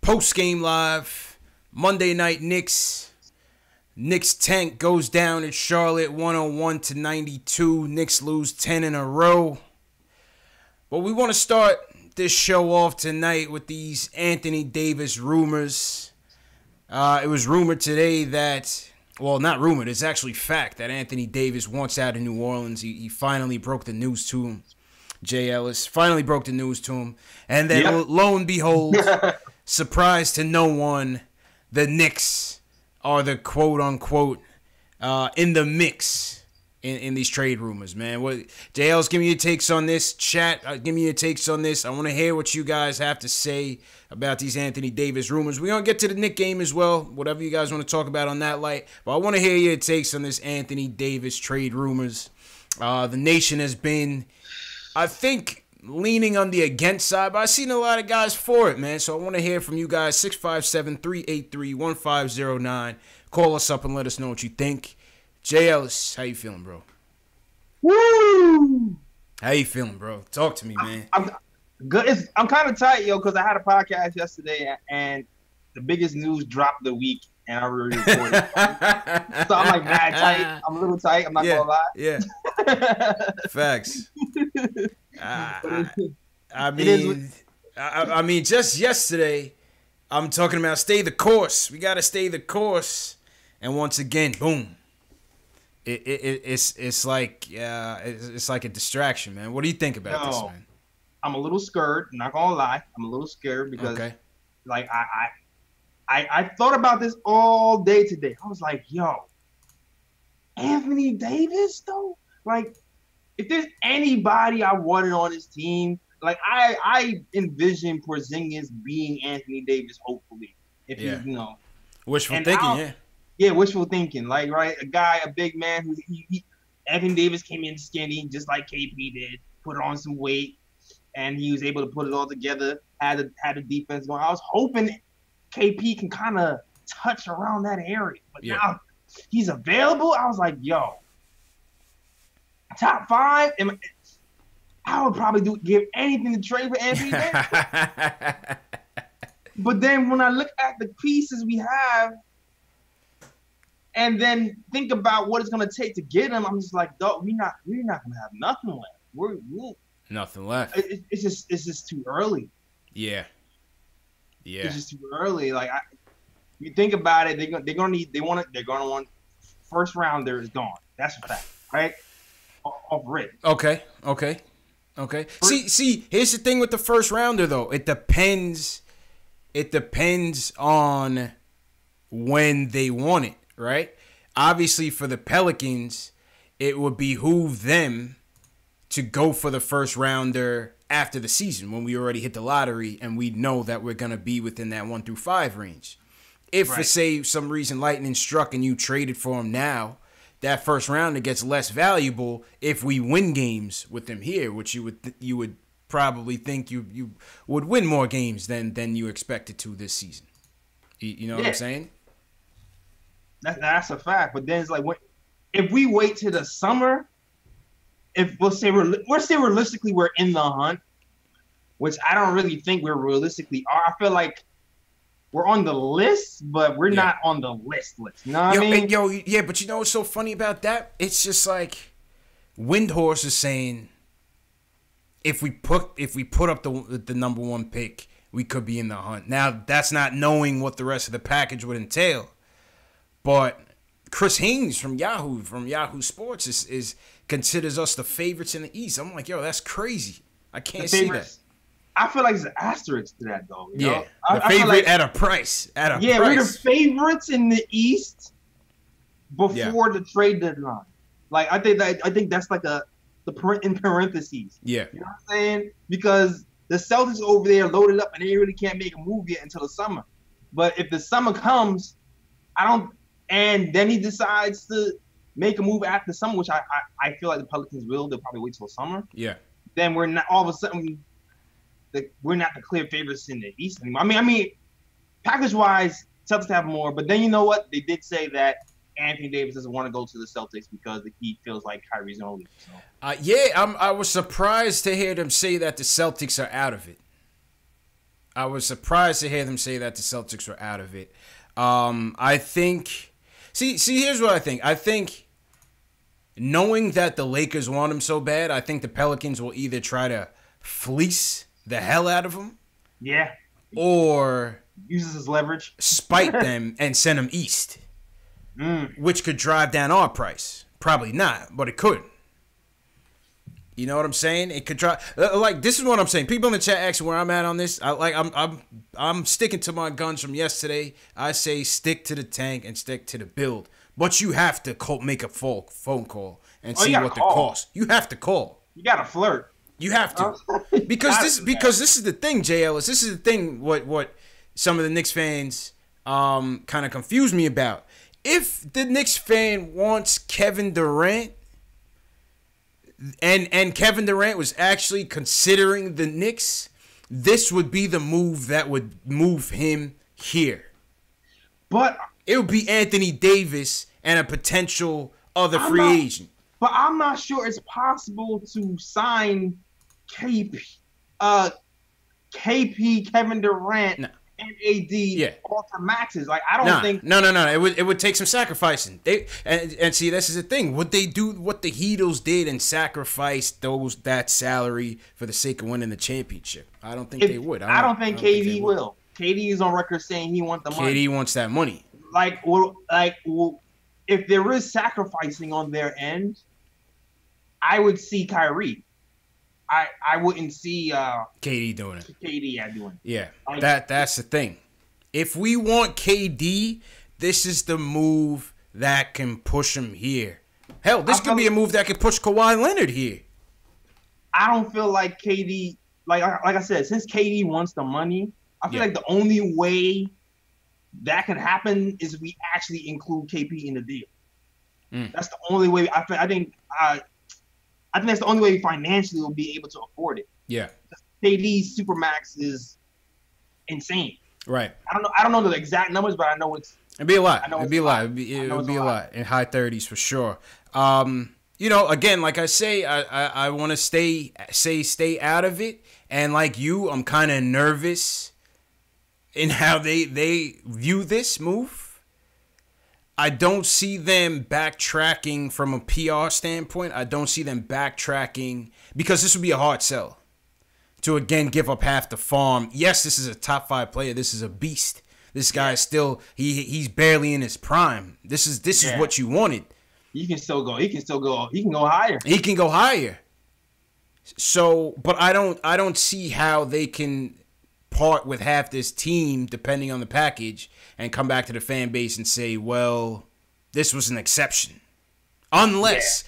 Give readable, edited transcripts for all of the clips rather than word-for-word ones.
Post-game live. Monday night Knicks. Knicks tank goes down in Charlotte 101-92. Knicks lose 10 in a row. But we want to start this show off tonight with these Anthony Davis rumors. It was rumored today that, well, not rumored, it's actually fact that Anthony Davis wants out of New Orleans. He finally broke the news to him. Jay Ellis finally broke the news to him. And then lo and behold, surprise to no one, the Knicks are the quote-unquote in the mix in these trade rumors, man. What, Jay Ellis, give me your takes on this. Chat, give me your takes on this. I want to hear what you guys have to say about these Anthony Davis rumors. We're going to get to the Knick game as well, whatever you guys want to talk about on that light. But I want to hear your takes on this Anthony Davis trade rumors. The nation has been, I think, leaning on the against side, but I've seen a lot of guys for it, man. So I want to hear from you guys. 657-383-1509. Call us up and let us know what you think. Jay Ellis, how you feeling, bro? Woo! How you feeling, bro? Talk to me, man. I'm good. I'm kind of tight, yo, because I had a podcast yesterday, and the biggest news dropped the week, and I already recorded. So I'm like mad tight. I'm a little tight. I'm not gonna lie. Yeah. Facts. I mean, just yesterday, I'm talking about stay the course. We gotta stay the course, and once again, boom. It's like a distraction, man. What do you think about this, man? I'm a little scared. I'm not gonna lie. I'm a little scared because, like, I thought about this all day today. I was like, yo, Anthony Davis, though? Like, if there's anybody I wanted on this team, like, I envision Porzingis being Anthony Davis, hopefully. If he's, you know. Wishful thinking, yeah. Yeah, wishful thinking. Like, right, a big man who Anthony Davis came in skinny, just like KP did, put on some weight, and he was able to put it all together, had a defense going. I was hoping KP can kind of touch around that area. But now he's available. I was like, yo, top 5. I would probably give anything to trade for Anthony Davis. But then when I look at the pieces we have, and then think about what it's gonna take to get him, I'm just like, dog, we're not gonna have nothing left. We're nothing left. It's just too early. Yeah. It's just too early. Like, you think about it, they're gonna want first rounder is gone. That's a fact, right? Off rip. Okay. See, here's the thing with the first rounder though. It depends on when they want it, right? Obviously, for the Pelicans, it would behoove them to go for the first rounder after the season when we already hit the lottery and we know that we're going to be within that 1 through 5 range. If, for say, some reason lightning struck and you traded for him now, that first rounder gets less valuable if we win games with them here, which you would probably think you would win more games than you expected to this season. You know what I'm saying? That's a fact. But then it's like, if we wait till the summer, if we'll say realistically we're in the hunt, which I don't really think we realistically are. I feel like we're on the list, but we're not on the list. You know what I mean? But you know what's so funny about that? It's just like Windhorse is saying, if we put up the number 1 pick, we could be in the hunt. Now, that's not knowing what the rest of the package would entail. But Chris Haynes from Yahoo Sports is considers us the favorites in the East. I'm like, yo, that's crazy. I can't see that. I feel like there's an asterisk to that, though. You know? The favorite like, at a price. We're the favorites in the East before the trade deadline. Like, I think that's like in parentheses. Yeah. You know what I'm saying? Because the Celtics over there loaded up and they really can't make a move yet until the summer. But if the summer comes, and then he decides to make a move after summer, which I feel like the Pelicans will. They'll probably wait till summer. Yeah. Then we're not all of a sudden we're not the clear favorites in the East anymore. I mean, package-wise, Celtics have more. But then you know what? They did say that Anthony Davis doesn't want to go to the Celtics because he feels like Kyrie's going to leave. So. I was surprised to hear them say that the Celtics are out of it. I was surprised to hear them say that the Celtics were out of it. I think. See, here's what I think. I think knowing that the Lakers want him so bad, I think the Pelicans will either try to fleece the hell out of him. Yeah. Or uses his leverage, spite them and send them east, which could drive down our price. Probably not, but it could. You know what I'm saying? It could drive. Like, this is what I'm saying. People in the chat asking where I'm at on this. I'm sticking to my guns from yesterday. I say stick to the tank and stick to the build, but you have to make a phone call and see what the cost. You have to call. You gotta flirt. You have to, because this is the thing, Jay Ellis. This is the thing. What some of the Knicks fans kind of confuse me about. If the Knicks fan wants Kevin Durant, and Kevin Durant was actually considering the Knicks, this would be the move that would move him here. But it would be Anthony Davis and a potential other free agent. But I'm not sure it's possible to sign KP, Kevin Durant, and AD all to maxes. Like, I don't think. No. It would take some sacrificing. And see, this is the thing. Would they do what the Heatles did and sacrifice that salary for the sake of winning the championship? I don't think they would. I don't think KD will. KD is on record saying he wants the money. KD wants that money. If there is sacrificing on their end, I would see Kyrie. I wouldn't see KD doing it. KD doing it. Yeah, that's the thing. If we want KD, this is the move that can push him here. Hell, this could be a move that could push Kawhi Leonard here. I don't feel like KD, like I said, since KD wants the money, I feel like the only way that could happen is if we actually include KP in the deal. That's the only way. I think that's the only way we financially will be able to afford it. Yeah. KD's supermax is insane. Right. I don't know the exact numbers, but I know it'd be a lot. It'd be a lot. It'd be a lot in high 30s for sure. Again, like I say, I want to stay out of it. And like you, I'm kind of nervous in how they view this move. I don't see them backtracking from a PR standpoint. I don't see them backtracking because this would be a hard sell to, again, give up half the farm. Yes, this is a top 5 player. This is a beast. This guy is still he's barely in his prime. This is what you wanted. He can still go. He can go higher. He can go higher. So, but I don't see how they can part with half this team, depending on the package, and come back to the fan base and say, well, this was an exception. Unless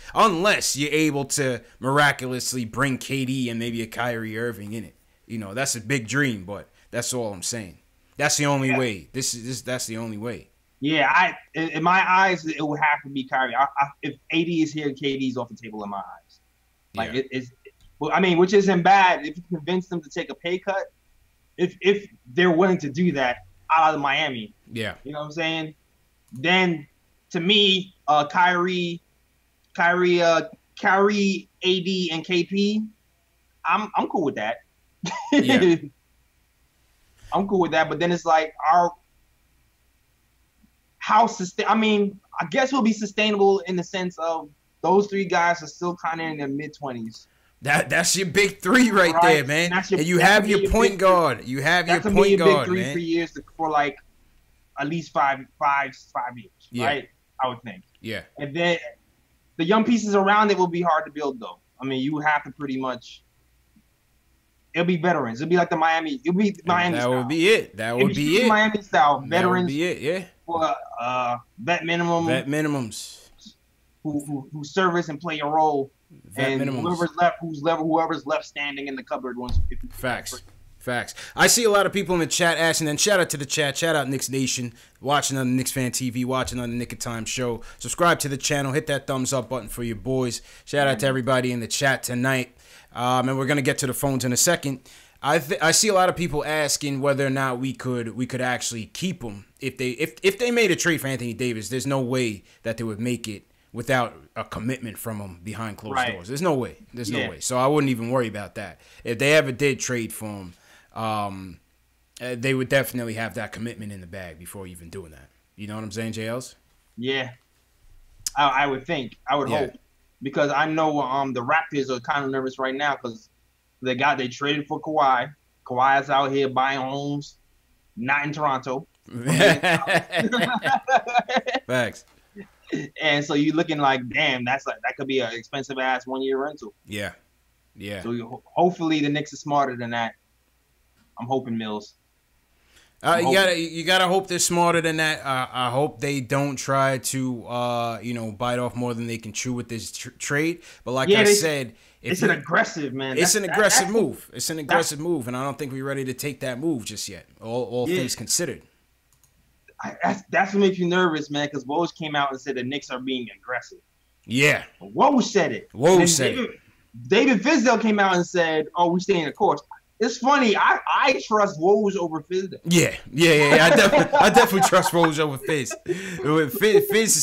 you're able to miraculously bring KD and maybe a Kyrie Irving in it. That's a big dream, but that's all I'm saying. That's the only way. That's the only way. Yeah, in my eyes, it would have to be Kyrie. If AD is here, KD is off the table in my eyes. Like, which isn't bad if you convince them to take a pay cut. If they're willing to do that out of Miami, you know what I'm saying? Then to me, Kyrie, AD, and KP, I'm cool with that. Yeah. I'm cool with that. But then it's like I guess we'll be sustainable in the sense of those 3 guys are still kind of in their mid-20s. That's your big 3 right there, man. And you have your point guard. You have your point guard, man. That's a big 3 for years for like at least five years, right? I would think. Yeah. And then the young pieces around it will be hard to build, though. I mean, you have to pretty much. It'll be veterans. It'll be like the Miami. It'll be Miami. That style. would be it. That would be it. Miami style veterans. That would be it. Yeah. For vet minimum. Vet minimums. Who service and play a role. And whoever's left standing in the cupboard once. Facts. I see a lot of people in the chat asking, and shout out to the chat. Shout out Knicks Nation, watching on the Knicks Fan TV, watching on the Nick of Time show. Subscribe to the channel. Hit that thumbs up button for your boys. Shout out to everybody in the chat tonight. And we're going to get to the phones in a second. I see a lot of people asking whether or not we could actually keep him. If they made a trade for Anthony Davis, there's no way that they would make it without a commitment from him behind closed doors. There's no way. No way. So I wouldn't even worry about that. If they ever did trade for him, they would definitely have that commitment in the bag before even doing that. You know what I'm saying, JLs? Yeah, I would think. I would hope, because I know the Raptors are kind of nervous right now because they traded for Kawhi. Kawhi's out here buying homes, not in Toronto. Facts. And so you're looking like, damn, that could be an expensive ass 1 year rental. Yeah. So hopefully the Knicks are smarter than that. I'm hoping, Mills. You gotta hope they're smarter than that. I hope they don't try to bite off more than they can chew with this trade. But like I said, it's an aggressive, man. It's an aggressive move. It's an aggressive move, and I don't think we're ready to take that move just yet. All things considered. That's what makes you nervous, man. Because Woj came out and said the Knicks are being aggressive. Yeah, Woj said it. David Fizdale came out and said, "Oh, we staying the course." It's funny. I trust Woj over Fizdale. Yeah. I definitely trust Woj over Fizz.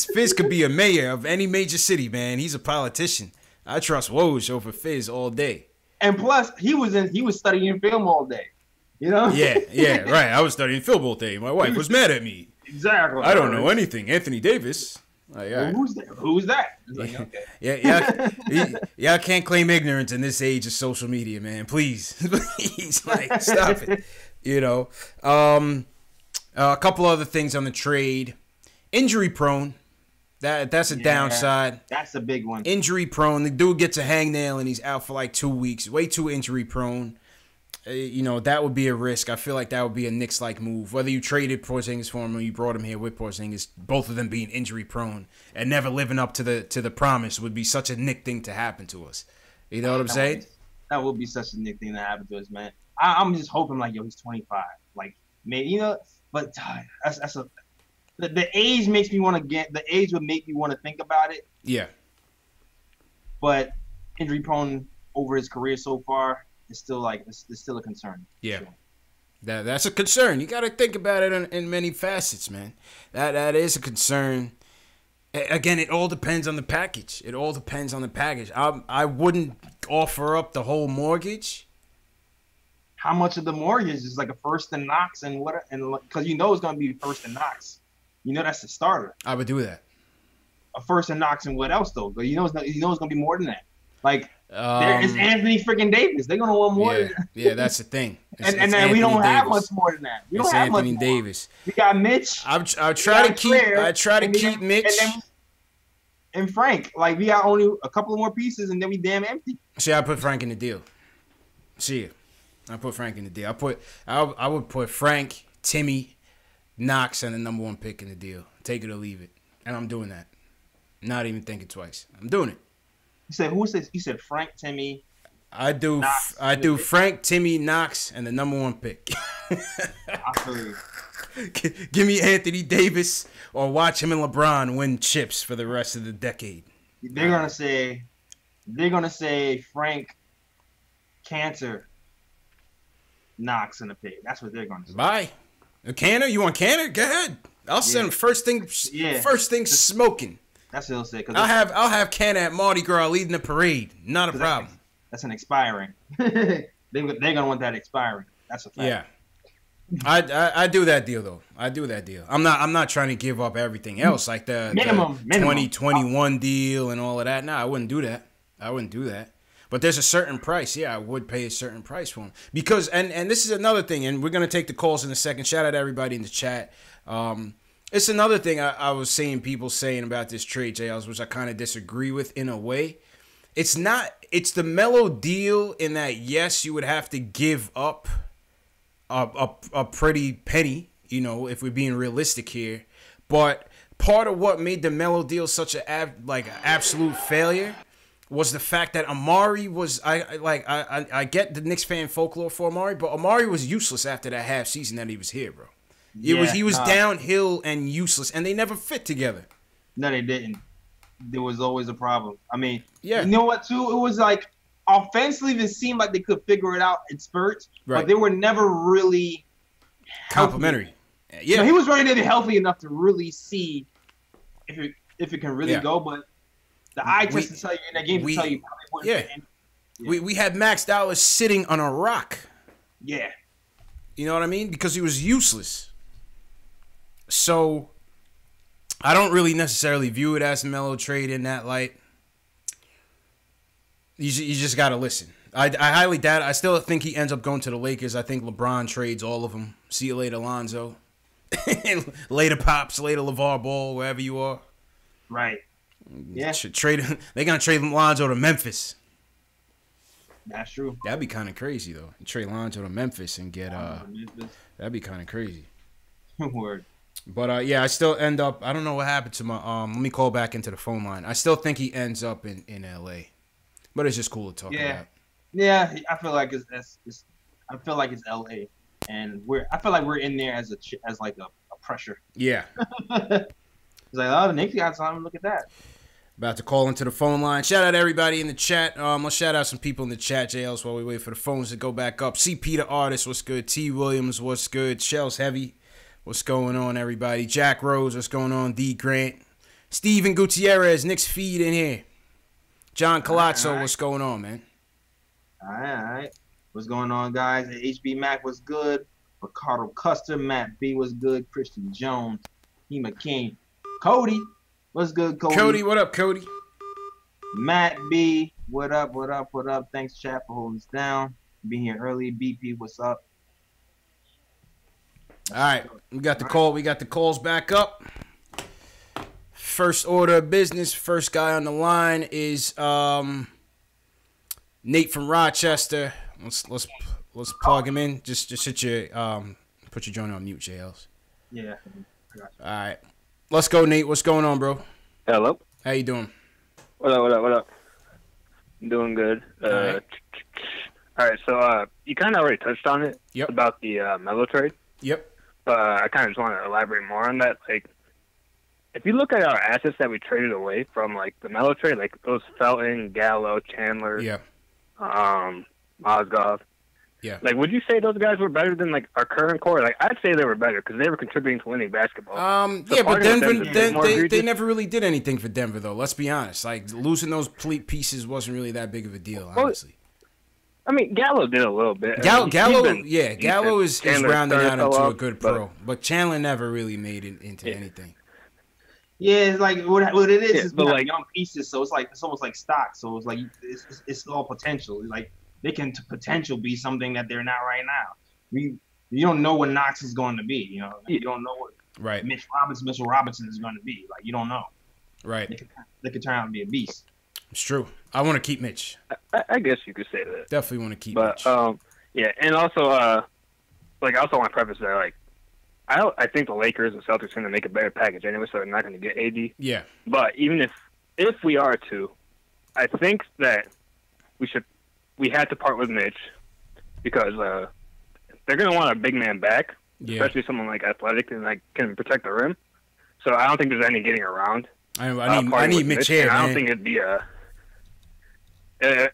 Fizz could be a mayor of any major city, man. He's a politician. I trust Woj over Fizz all day. And plus, he was studying film all day. You know? Yeah, right. I was studying film all day. My wife was mad at me. Exactly. I don't know anything. Anthony Davis. Like, well, who's that? Like, okay. Y'all can't claim ignorance in this age of social media, man. Please, like, stop it. You know, a couple other things on the trade. Injury prone. That's a downside. That's a big one. Injury prone. The dude gets a hangnail and he's out for like 2 weeks. Way too injury prone. That would be a risk. I feel like that would be a Knicks-like move. Whether you traded Porzingis for him or you brought him here with Porzingis, both of them being injury-prone and never living up to the promise would be such a Knick thing to happen to us. You know what I'm saying? That would be such a Knick thing to happen to us, man. I'm just hoping, like, he's 25. Like, maybe, but the age makes me want to the age would make me want to think about it. Yeah. But injury-prone over his career so far, it's still it's still a concern. Yeah, sure. That's a concern. You got to think about it in many facets, man. That is a concern. Again, it all depends on the package. I wouldn't offer up the whole mortgage. How much of the mortgage is like a first and Knox and because it's going to be first and Knox. That's the starter. I would do that. A first and Knox and what else though? But it's going to be more than that. Like. It's Anthony freaking Davis. They're gonna want more. Yeah, that's the thing. And then we don't have much more than that. We don't have Anthony much Davis. We got Mitch. I try to keep Mitch and Frank. Like, we got only a couple of more pieces, and then we damn empty. See, I put Frank in the deal. I put Frank in the deal. I would put Frank, Timmy, Knox, and the number 1 pick in the deal. Take it or leave it, and I'm doing that. Not even thinking twice. I'm doing it. You said who says? You said Frank, Timmy. I do Frank, Timmy, Knox, and the number 1 pick. I feel you. Give me Anthony Davis or watch him and LeBron win chips for the rest of the decade. They're gonna say Frank, Cantor, Knox in the pick. That's what they're gonna say. Bye. A Cantor? You want Cantor? Go ahead. I'll send him first thing smoking. That's what he'll say. I'll have Cantor at Mardi Gras leading the parade. Not a problem. That's an expiring. They're gonna want that expiring. That's a fact. Yeah. I do that deal though. I'm not trying to give up everything else like the 2021 deal and all of that. No, I wouldn't do that. But there's a certain price. Yeah, I would pay a certain price for him. Because and this is another thing, and we're gonna take the calls in a second. Shout out to everybody in the chat. It's another thing I was seeing people saying about this trade, JLs, which I kind of disagree with in a way. It's the Melo deal in that, yes, you would have to give up a pretty penny, if we're being realistic here. But part of what made the Melo deal such an absolute failure was the fact that Amari was I get the Knicks fan folklore for Amari, but Amari was useless after that half season that he was here, bro. He was downhill and useless, and they never fit together. No, they didn't. There was always a problem. I mean, yeah. You know what, too? It was like offensively, it seemed like they could figure it out in spurts, right. But they were never really complimentary. Yeah, he was running healthy enough to really see if it can really go. But the eye test to tell you in that game to tell you probably wouldn't. We had Max Dallas sitting on a rock. Yeah. You know what I mean? Because he was useless. So I don't really necessarily view it as a Melo trade in that light. You just got to listen. I highly doubt it. I still think he ends up going to the Lakers. I think LeBron trades all of them. See you later, Lonzo. Later, Pops. Later, LeVar Ball, wherever you are. Right. Yeah. They're going to trade Lonzo to Memphis. That's true. That'd be kind of crazy, though. Trade Lonzo to Memphis and get... that'd be kind of crazy. Word. But, yeah, I still end up... I don't know what happened to my... let me call back into the phone line. I still think he ends up in L.A. But it's just cool to talk about. Yeah, I feel like it's LA, and I feel like we're in there as like a pressure. Yeah. It's like, oh, the Knicks got something. Look at that. About to call into the phone line. Shout out to everybody in the chat. Let's shout out some people in the chat, JLs, while we wait for the phones to go back up. CP the Artist, what's good? T Williams, what's good? Shell's Heavy, what's going on, everybody? Jack Rose, what's going on? D Grant, Steven Gutierrez, Knicks feed in here. John Colazzo, right. What's going on, man? All right. What's going on, guys? HB Mac was good. Ricardo Custer, Matt B was good. Christian Jones, Hema King. Cody, what's good, Cody? Cody, what up, Cody? Matt B, what up, what up, what up? Thanks, chat, for holding us down. Being here early. BP, what's up? All right. We got the call. We got the calls back up. First order of business. First guy on the line is Nate from Rochester. Let's plug him in. Just hit your put your joint on mute, JLs. Yeah. All right. Let's go, Nate. What's going on, bro? Hello. How you doing? What up? I'm doing good. All right. So you kind of already touched on it. Yep. About the Melo trade. Yep. I kind of just want to elaborate more on that. Like, if you look at our assets that we traded away from, like, the Melo trade, like, those Felton, Gallo, Chandler, Mozgov. Yeah. Like, would you say those guys were better than, like, our current core? Like, I'd say they were better because they were contributing to winning basketball. Yeah, but Denver, they never really did anything for Denver, though. Let's be honest. Like, losing those pieces wasn't really that big of a deal, honestly. I mean, Gallo did a little bit. Gallo is rounding out into a good pro, but Chandler never really made it into anything. Yeah, it's like what it is we have young pieces, so it's almost like stock. So it's like it's all potential. Like they can potential be something that they're not right now. You don't know what Knox is going to be. You know, you don't know what Mitchell Robinson is going to be. Like you don't know. Right. They could turn out to be a beast. It's true. I want to keep Mitch. I guess you could say that. Definitely want to keep Mitch. Yeah, and also I also want to preface that like. I think the Lakers and Celtics are going to make a better package anyway, so they're not going to get AD. Yeah. But even if we are to, I think that we had to part with Mitch because they're going to want a big man back, especially someone like athletic and like can protect the rim. So I don't think there's any getting around. I need Mitch here. I don't think it'd be it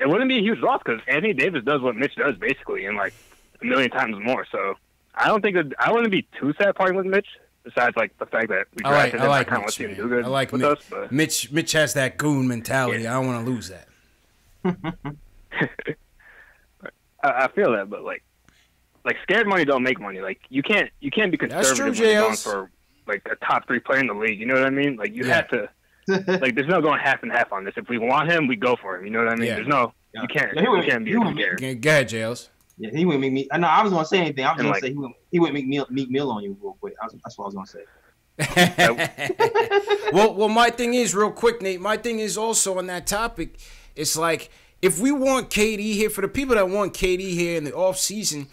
wouldn't be a huge loss because Anthony Davis does what Mitch does basically, and like a million times more. So. I wouldn't be too sad parting with Mitch. Besides, like the fact that we drafted him, I kind of want to see him do good. I like with Mitch. Us, but... Mitch has that goon mentality. Yeah. I don't want to lose that. I feel that, but like scared money don't make money. Like you can't be conservative when you're going for like a top 3 player in the league. You know what I mean? Like you have to. Like there's no going half and half on this. If we want him, we go for him. You know what I mean? There's no. You can't. You can't be scared. Go ahead, JLs. Yeah, he wouldn't make me. I know I was gonna say anything. I was gonna say he wouldn't make Meek Mill on you real quick. That's what I was gonna say. well, my thing is real quick, Nate. My thing is also on that topic. It's like if we want KD here, for the people that want KD here in the off season,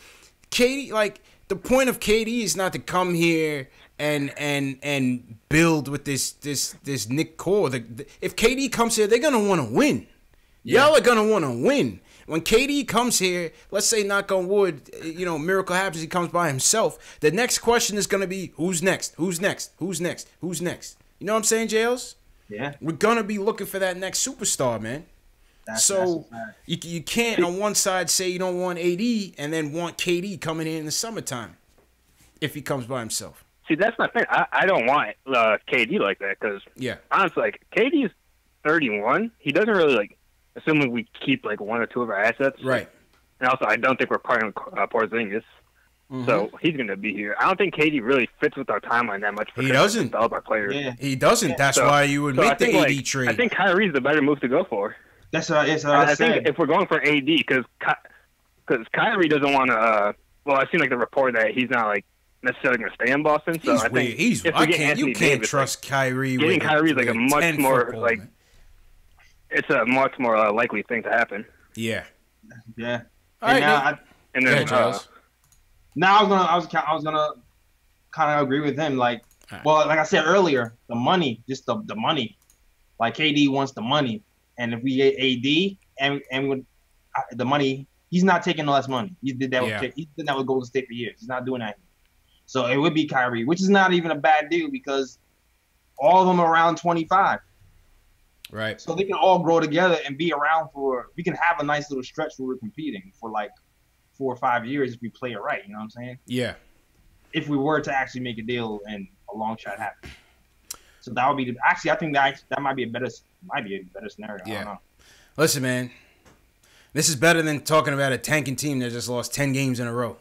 KD, like the point of KD is not to come here and build with this Nick core. If KD comes here, they're gonna want to win. Y'all are gonna want to win. When KD comes here, let's say knock on wood, miracle happens, he comes by himself. The next question is going to be, who's next? Who's next? Who's next? Who's next? You know what I'm saying, Jails? Yeah. We're going to be looking for that next superstar, man. That's you can't on one side say you don't want AD and then want KD coming in the summertime if he comes by himself. See, that's my thing. I don't want KD like that because, honestly, like, KD's 31. He doesn't really, like, assuming we keep like 1 or 2 of our assets. Right. And also, I don't think we're parting with Porzingis. So he's going to be here. I don't think KD really fits with our timeline that much. He doesn't. Develop our players. Yeah. He doesn't. That's why you would make the AD trade. I think Kyrie's the better move to go for. That's what I think if we're going for AD, because Kyrie doesn't want to. Well, I've seen like the report that he's not like necessarily going to stay in Boston. So I think you can't trust Kyrie. Getting Kyrie is like a much more like. It's a much more likely thing to happen. Yeah. Yeah. All right. Now I was gonna kind of agree with him. Like, well, like I said earlier, the money, just the money. Like KD wants the money, and if we get AD and with the money, he's not taking less money. He did that. He did that with Golden State for years. He's not doing that. So it would be Kyrie, which is not even a bad deal because all of them are around 25. Right. So they can all grow together and be around we can have a nice little stretch where we're competing for like 4 or 5 years if we play it right. You know what I'm saying? Yeah. If we were to actually make a deal and a long shot happen. So that would be I think that might be a better scenario. Yeah. I don't know. Listen, man. This is better than talking about a tanking team that just lost 10 games in a row.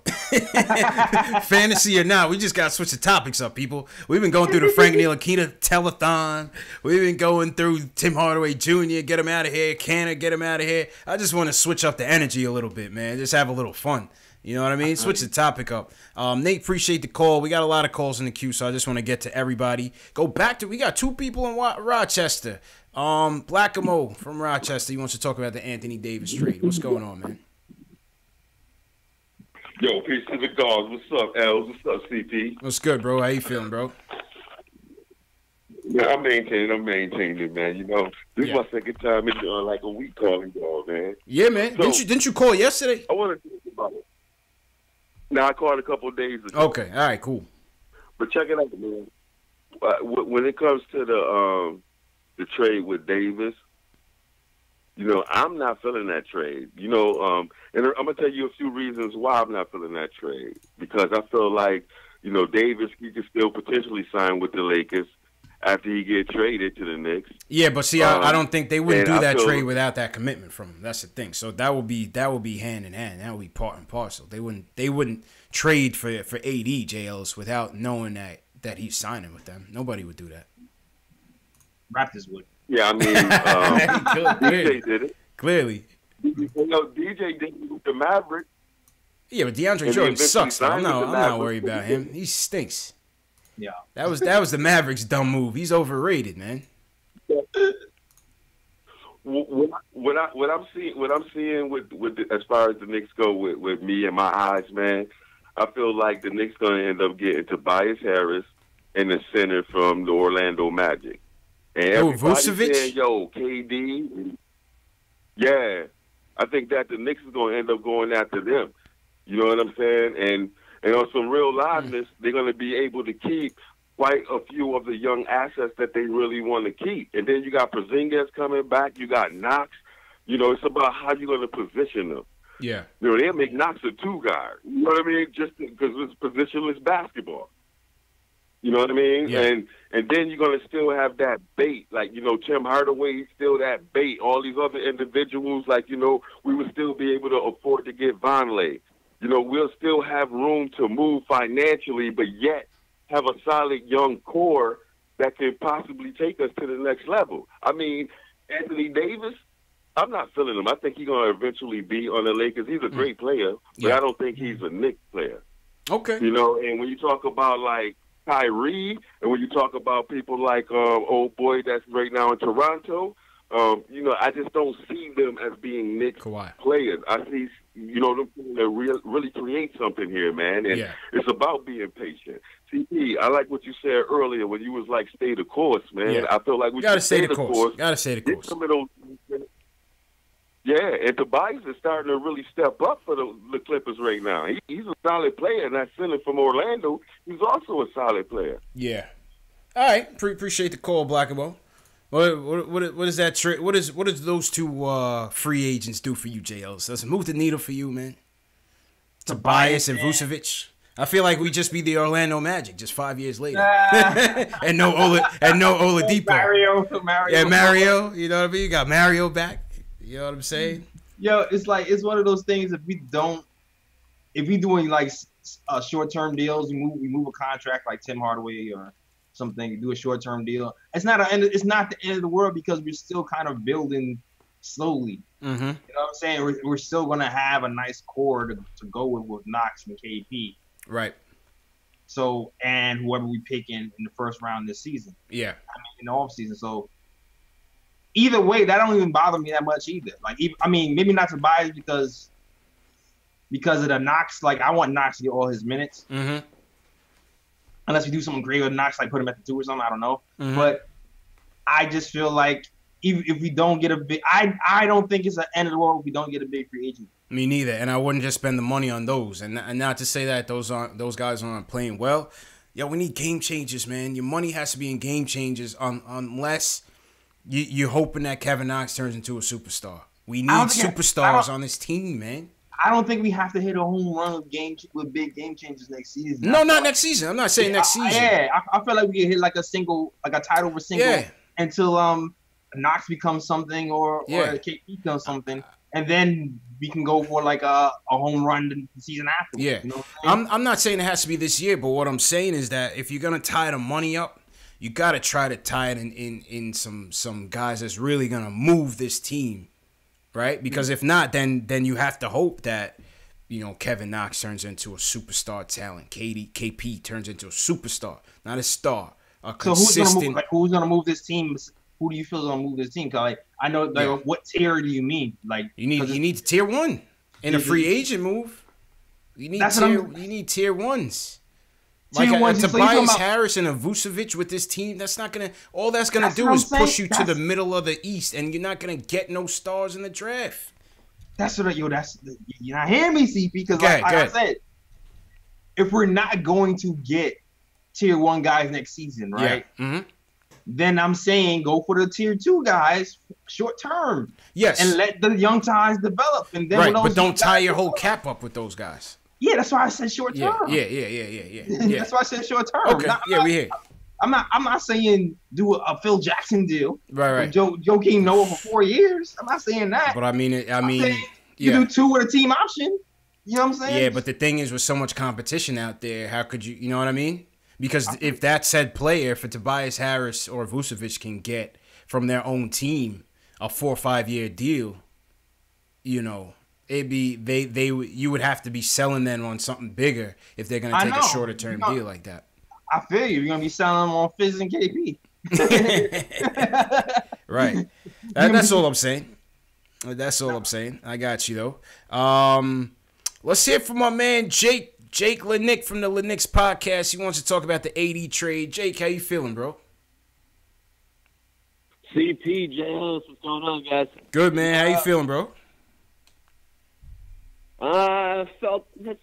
Fantasy or not, we just got to switch the topics up, people. We've been going through the Frank Ntilikina telethon. We've been going through Tim Hardaway Jr., get him out of here. Canner, get him out of here. I just want to switch up the energy a little bit, man. Just have a little fun. You know what I mean? Switch the topic up. Nate, appreciate the call. We got a lot of calls in the queue, so I just want to get to everybody. We got 2 people in Rochester. Blackamo from Rochester. He wants to talk about the Anthony Davis trade. What's going on, man? Yo, peace to the gods. What's up, Els? What's up, CP? What's good, bro? How you feeling, bro? Yeah, I'm maintaining it, man. You know, this is my second time in like a week calling y'all, man. Yeah, man. So, didn't you call yesterday? I want to talk about it. Now I called a couple of days ago. Okay, all right, cool. But check it out, man. When it comes to the trade with Davis, you know, I'm not feeling that trade. You know, and I'm going to tell you a few reasons why I'm not feeling that trade. Because I feel like, you know, Davis, he could still potentially sign with the Lakers after he get traded to the Knicks. Yeah, but see, I don't think they wouldn't do that trade without that commitment from him. That's the thing. So that would be hand in hand. That would be part and parcel. They wouldn't trade for AD JLs without knowing that he's signing with them. Nobody would do that. Raptors would. Yeah, I mean, DJ did it. Clearly. You know, DJ did it with the Mavericks. Yeah, but DeAndre Jordan sucks. I'm not worried about him. He stinks. Yeah. That was the Mavericks' dumb move. He's overrated, man. What I'm seeing with as far as the Knicks go with me and my eyes, man, I feel like the Knicks gonna end up getting Tobias Harris in the center from the Orlando Magic. And everybody saying, yo, KD. Yeah. I think that the Knicks is going to end up going after them. You know what I'm saying? And on some real liveness, they're going to be able to keep quite a few of the young assets that they really want to keep. And then you got Porzingis coming back. You got Knox. You know, it's about how you're going to position them. Yeah. You know, they'll make Knox a 2-guard. You know what I mean? Just because it's positionless basketball. You know what I mean? Yeah. And then you're going to still have that bait. Like, you know, Tim Hardaway, he's still that bait. All these other individuals, like, you know, we would still be able to afford to get Vonleh. You know, we'll still have room to move financially, but yet have a solid young core that can possibly take us to the next level. I mean, Anthony Davis, I'm not feeling him. I think he's going to eventually be on the Lakers. He's a great player, but I don't think he's a Knicks player. Okay. You know, and when you talk about, like, Kyrie, and when you talk about people like old boy that's right now in Toronto, you know, I just don't see them as being Knicks players. I see, you know, them to really create something here, man. And it's about being patient. CP, I like what you said earlier when you was like, stay the course, man. Yeah. I feel like we gotta stay the course. Gotta stay the course. Some of those. Yeah, and Tobias is starting to really step up for the Clippers right now. He's a solid player, and that center from Orlando, he's also a solid player. Yeah. All right, appreciate the call, Blackabo. What is that? What does those 2 free agents do for you, JLs? Does it move the needle for you, man? Tobias and Vucevic. I feel like we just be the Orlando Magic just 5 years later, and no Oladipo. Mario. Yeah, Mario. You know what I mean? You got Mario back. You know what I'm saying? Yo, it's one of those things. If we doing like short-term deals. We move a contract like Tim Hardaway or something. Do a short-term deal. It's not the end of the world because we're still kind of building slowly. Mm-hmm. You know what I'm saying? We're still gonna have a nice core to go with Knox and KP. Right. So, and whoever we pick in the first round this season. Yeah. I mean, in the off season. So either way, that don't even bother me that much either. Like, maybe not Tobias because of the Knox. Like, I want Knox to get all his minutes. Mm-hmm. Unless we do something great with Knox, like put him at the 2 or something. I don't know. Mm-hmm. But I just feel like if we don't get a big, I don't think it's the end of the world if we don't get a big free agent. Me neither, and I wouldn't just spend the money on those. And not to say that those guys aren't playing well. Yo, we need game changers, man. Your money has to be in game changers unless you're hoping that Kevin Knox turns into a superstar. We need superstars on this team, man. I don't think we have to hit a home run with big game changers next season. No, not next season. I'm not saying next season. Yeah, I feel like we can hit like a title for single until Knox becomes something or KP becomes something, and then we can go for like a home run the season after. Yeah, you know I'm not saying it has to be this year, but what I'm saying is that if you're gonna tie the money up, you gotta try to tie it in some guys that's really gonna move this team, right? Because if not, then you have to hope that Kevin Knox turns into a superstar talent. KP turns into a superstar, not a star. A consistent. So who's gonna move this team? Who do you feel is gonna move this team? Cause I know what tier do you mean? Like you need tier 1 in a free agent move. You need tier 1s. Like a Tobias Harris and a Vucevic with this team, that's gonna do is push you to the middle of the East, and you're not gonna get no stars in the draft. You're not hearing me, CP, because like I said, if we're not going to get tier 1 guys next season, right? Yeah. Mm-hmm. Then I'm saying go for the tier 2 guys short term. Yes. And let the young guys develop. And then but don't tie your whole cap up with those guys. Yeah, that's why I said short term. Yeah. That's why I said short term. Okay. We hear. I'm not saying do a Phil Jackson deal. Right. Joakim Noah for 4 years. I'm not saying that. But I mean you do 2 with a team option. You know what I'm saying? Yeah, but the thing is, with so much competition out there, how could you know what I mean? Because if that said player for Tobias Harris or Vucevic can get from their own team a 4 or 5 year deal, it'd be you would have to be selling them on something bigger if they're gonna take a shorter term deal like that. I feel you. You're gonna be selling them on Fizz and KP. Right. That's all I'm saying. I'm saying. I got you though. Let's hear from my man Jake Lanick from the Lanick's podcast. He wants to talk about the AD trade. Jake, how you feeling, bro? CP, JS, what's going on, guys? Good, man. How you feeling, bro? Had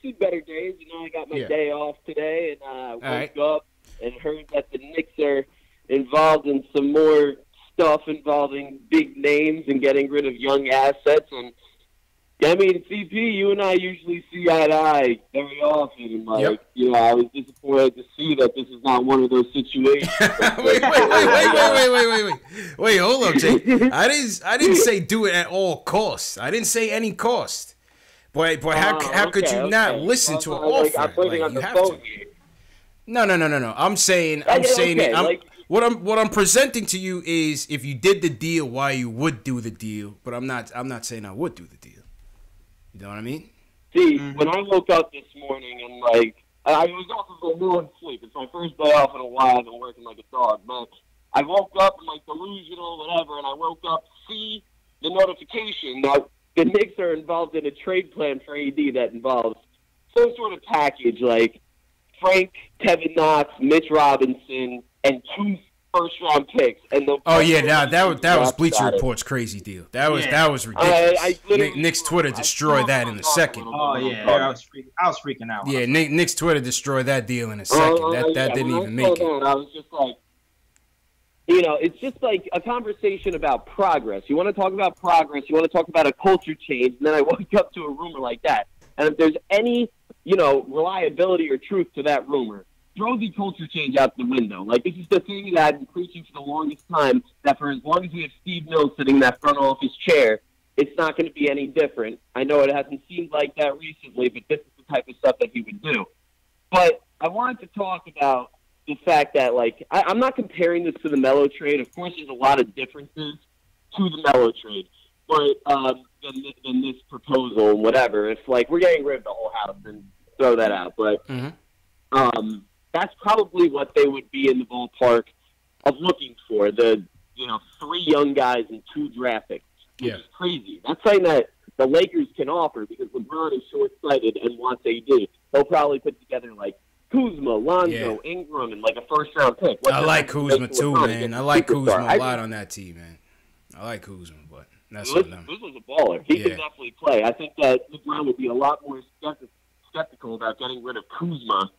2 better days. I got my day off today, and woke up and heard that the Knicks are involved in some more stuff involving big names and getting rid of young assets. And I mean, CP, you and I usually see eye to eye very often. I was disappointed to see that this is not one of those situations. Wait, hold up, Jake. I didn't say do it at all costs. I didn't say any cost. But how could you not listen to an offer? I'm have to. No. I'm saying what I'm presenting to you is if you did the deal, why you would do the deal. But I'm not saying I would do the deal. You know what I mean? See, when I woke up this morning and I was also a little sleep. It's my first day off in a while. I've been working like a dog, but I woke up and delusional, whatever, and I woke up, see the notification that the Knicks are involved in a trade plan for AD that involves some sort of package like Frank, Kevin Knox, Mitch Robinson, and 2 first-round picks. And that was Bleacher Report's crazy deal. That was ridiculous. Nick's Twitter destroyed that in a second. Oh yeah, I was freaking out. Yeah, Nick's Twitter destroyed that deal in a second. That didn't even make it. I was just like, it's just like a conversation about progress. You want to talk about progress. You want to talk about a culture change. And then I woke up to a rumor like that. And if there's any, reliability or truth to that rumor, throw the culture change out the window. This is the thing that I've been preaching for the longest time, that for as long as we have Steve Mills sitting in that front office chair, it's not going to be any different. I know it hasn't seemed like that recently, but this is the the type of stuff that he would do. But I wanted to talk about the fact that, like, I'm not comparing this to the Melo trade. Of course, there's a lot of differences to the Melo trade, but than this proposal and whatever. It's like we're getting rid of the whole house and throw that out. But that's probably what they would be in the ballpark of looking for. The 3 young guys and 2 draft picks. Which is crazy. That's something that the Lakers can offer because LeBron is short-sighted and wants AD. They'll probably put together like Kuzma, Lonzo, Ingram, and like a first-round pick. I like Kuzma too, man. I like Kuzma a lot on that team, man. I like Kuzma, but that's what them. Kuzma's a baller. He can definitely play. I think that LeBron would be a lot more skeptical about getting rid of Kuzma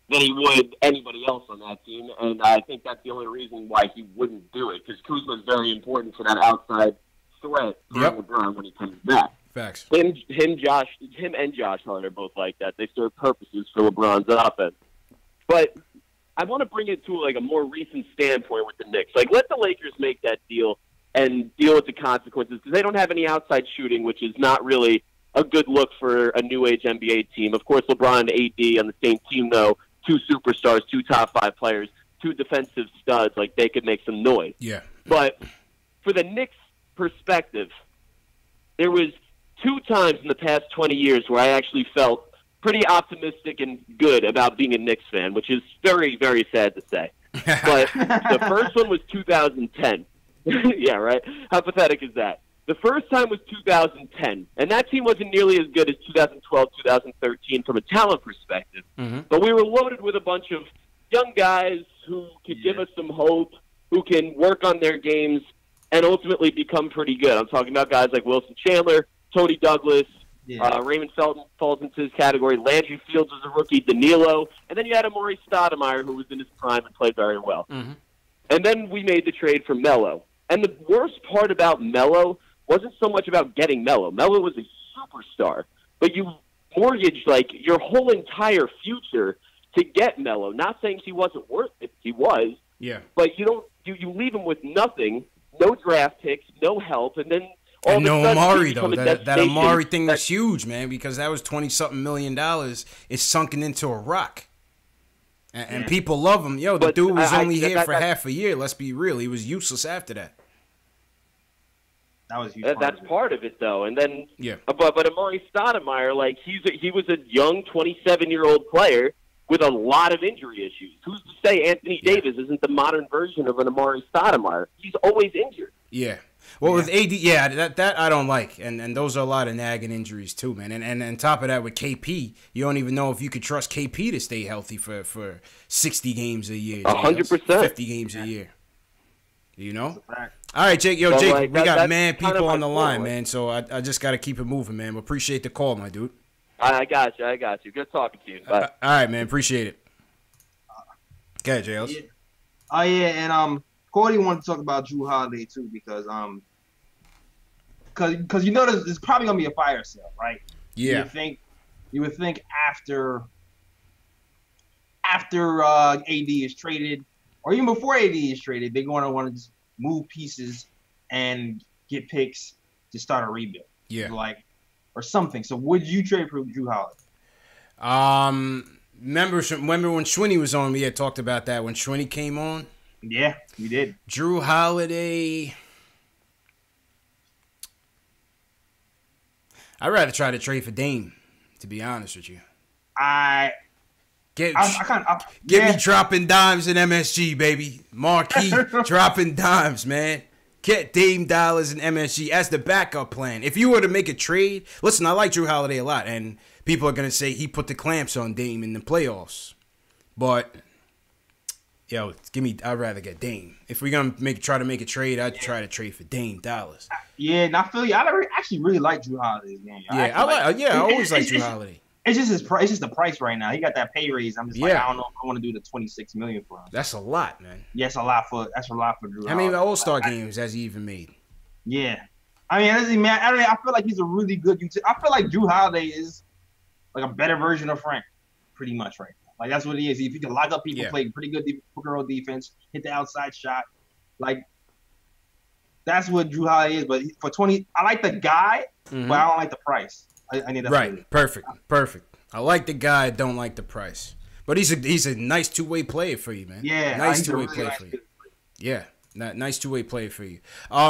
than he would anybody else on that team, and I think that's the only reason why he wouldn't do it, because Kuzma is very important for that outside threat for LeBron when he comes back. Facts. Him and Josh Hart are both like that. They serve purposes for LeBron's offense. But I want to bring it to like a more recent standpoint with the Knicks. Like, let the Lakers make that deal and deal with the consequences, because they don't have any outside shooting, which is not really a good look for a new age NBA team. Of course, LeBron and AD on the same team, though, 2 superstars, 2 top 5 players, 2 defensive studs. Like, they could make some noise. Yeah. But for the Knicks' perspective, there was 2 times in the past 20 years where I actually felt pretty optimistic and good about being a Knicks fan, which is very, very sad to say. But the first one was 2010. Yeah, right? How pathetic is that? The first time was 2010, and that team wasn't nearly as good as 2012, 2013 from a talent perspective. But we were loaded with a bunch of young guys who could give us some hope, who can work on their games, and ultimately become pretty good. I'm talking about guys like Wilson Chandler, Tony Douglas, Raymond Felton falls into this category. Landry Fields was a rookie, Danilo, and then you had Amari Stoudemire, who was in his prime and played very well. And then we made the trade for Melo. And the worst part about Melo wasn't so much about getting Melo. Melo was a superstar, but you mortgaged like your whole entire future to get Melo. Not saying he wasn't worth it, he was. Yeah. But you leave him with nothing, no draft picks, no help, and then all and of a no sudden Amari though. That destination Amari thing was huge, man, because that was $20-something million. It's sunken into a rock. And people love him. Yo, the dude was only here for half a year. Let's be real. He was useless after that. That was huge. That's part of it, though. And then, but Amari Stoudemire, like he was a young 27-year-old player with a lot of injury issues. Who's to say Anthony Davis isn't the modern version of an Amari Stoudemire? He's always injured. Yeah. Well, with AD, that I don't like, and those are a lot of nagging injuries too, man. And on top of that, with KP, you don't even know if you could trust KP to stay healthy for 60 games a year. 100%, 50 games a year. You know. All right, Jake. Yo, Jake, we got mad people on the line, man. So I just got to keep it moving, man. Appreciate the call, my dude. I got you. Good talking to you. Bye. All right, man. Appreciate it. Okay, Jails. Yeah. Oh yeah, and Cody wanted to talk about Drew Holiday too because you know there's probably gonna be a fire sale, right? Yeah. You would think after AD is traded, or even before AD is traded, they're going to want to just move pieces and get picks to start a rebuild. Yeah. Or something. So would you trade for Drew Holiday? Remember when Schwinny was on, we had talked about that when Schwinny came on? Yeah, we did. Drew Holiday. I'd rather try to trade for Dame, to be honest with you. Get me dropping dimes in MSG, baby. Marquee dropping dimes, man. Get Dame dollars in MSG as the backup plan. If you were to make a trade, listen, I like Drew Holiday a lot, and people are going to say he put the clamps on Dame in the playoffs. But, yo, I'd rather get Dame. If we're going to try to make a trade, I'd try to trade for Dame dollars. Yeah, and I feel you. I actually really like Drew Holiday's game. I always like Drew Holiday. It's just his price. It's just the price right now. He got that pay raise. I'm just like, I don't know if I want to do the $26 million for him. That's a lot, man. Yeah, that's a lot for Drew. How many All-Star games has he even made? Yeah, I mean, I feel like he's a really good. I feel like Drew Holiday is like a better version of Frank, pretty much right now. Like that's what he is. If he can lock up people, play pretty good pick-and-roll defense, hit the outside shot, like that's what Drew Holiday is. But for 20, I like the guy, but I don't like the price. I need that. Right. Perfect. I like the guy. I don't like the price. But he's a nice two-way player for you, man. Yeah, nice two-way player for you. Yeah, nice two-way player for you.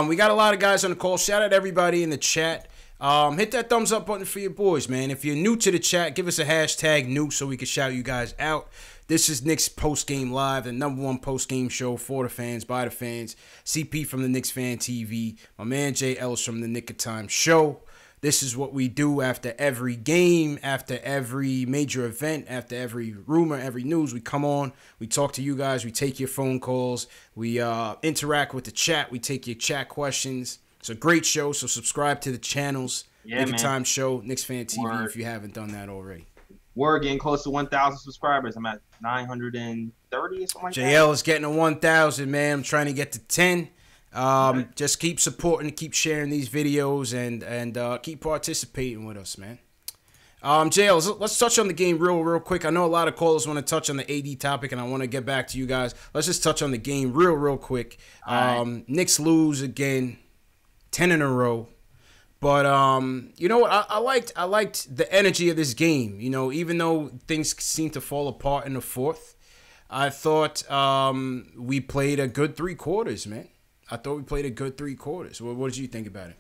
We got a lot of guys on the call. Shout out to everybody in the chat. Hit that thumbs up button for your boys, man. If you're new to the chat, give us a hashtag new so we can shout you guys out. This is Knicks Post Game Live, the #1 post game show for the fans, by the fans. CP from the Knicks Fan TV, my man Jay Ellis from the Nick of Time Show. This is what we do after every game, after every major event, after every rumor, every news. We come on, we talk to you guys, we take your phone calls, we interact with the chat, we take your chat questions. It's a great show, so subscribe to the channels. Yeah, Nick Time Show, Knicks Fan TV, Word. if you haven't done that already. We're getting close to 1,000 subscribers. I'm at 930 or something like that. JL is getting to 1,000, man. I'm trying to get to 10. Just keep supporting, keep sharing these videos, and keep participating with us, man. JL, let's touch on the game real quick. I know a lot of callers want to touch on the AD topic, and I want to get back to you guys. Let's just touch on the game real quick. Right. Knicks lose again, 10 in a row. But you know what? I liked the energy of this game. You know, even though things seemed to fall apart in the fourth, I thought we played a good 3 quarters, man. I thought we played a good 3 quarters. What did you think about it?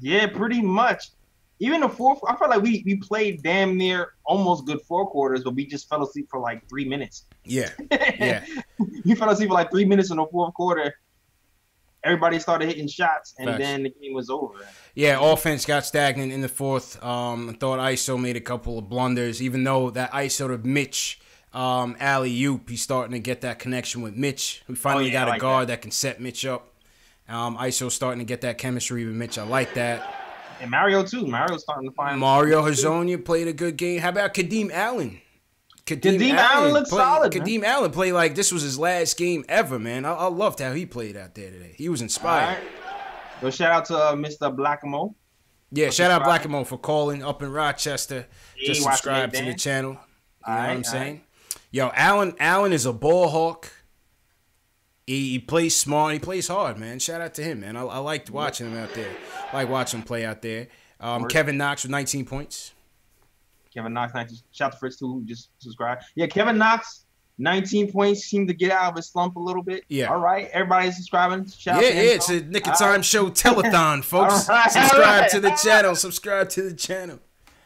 Yeah, pretty much. Even the fourth, I felt like we played damn near almost good 4 quarters, but we just fell asleep for like 3 minutes. Yeah, yeah. We fell asleep for like 3 minutes in the fourth quarter. Everybody started hitting shots, and then the game was over. Yeah, offense got stagnant in the fourth. I thought ISO made a couple of blunders, even though that ISO to Mitch alley-oop, he's starting to get that connection with Mitch. We finally got a guard that can set Mitch up. ISO starting to get that chemistry with Mitch. I like that. And Mario, too. Mario's starting to find... Mario Hezonja played a good game. How about Kadeem Allen? Kadeem Allen looked solid, Kadeem Allen played like this was his last game ever, man. I loved how he played out there today. He was inspired. Right. So shout out to Mr. Blackamo. Yeah, shout out Blackamo for calling up in Rochester. Just subscribe to the channel. You know what I'm saying? Yo, Allen is a ball hawk. He plays smart. He plays hard, man. Shout out to him, man. I liked watching him out there. I like watching him play out there. Kevin Knox with 19 points. Kevin Knox, 19. Shout out to Fritz, too, who just subscribed. Yeah, Kevin Knox, 19 points. Seemed to get out of his slump a little bit. Yeah. All right. Everybody's subscribing. Shout out to it's a Nick of Time Show telethon, folks. Subscribe to the channel. Subscribe to the channel.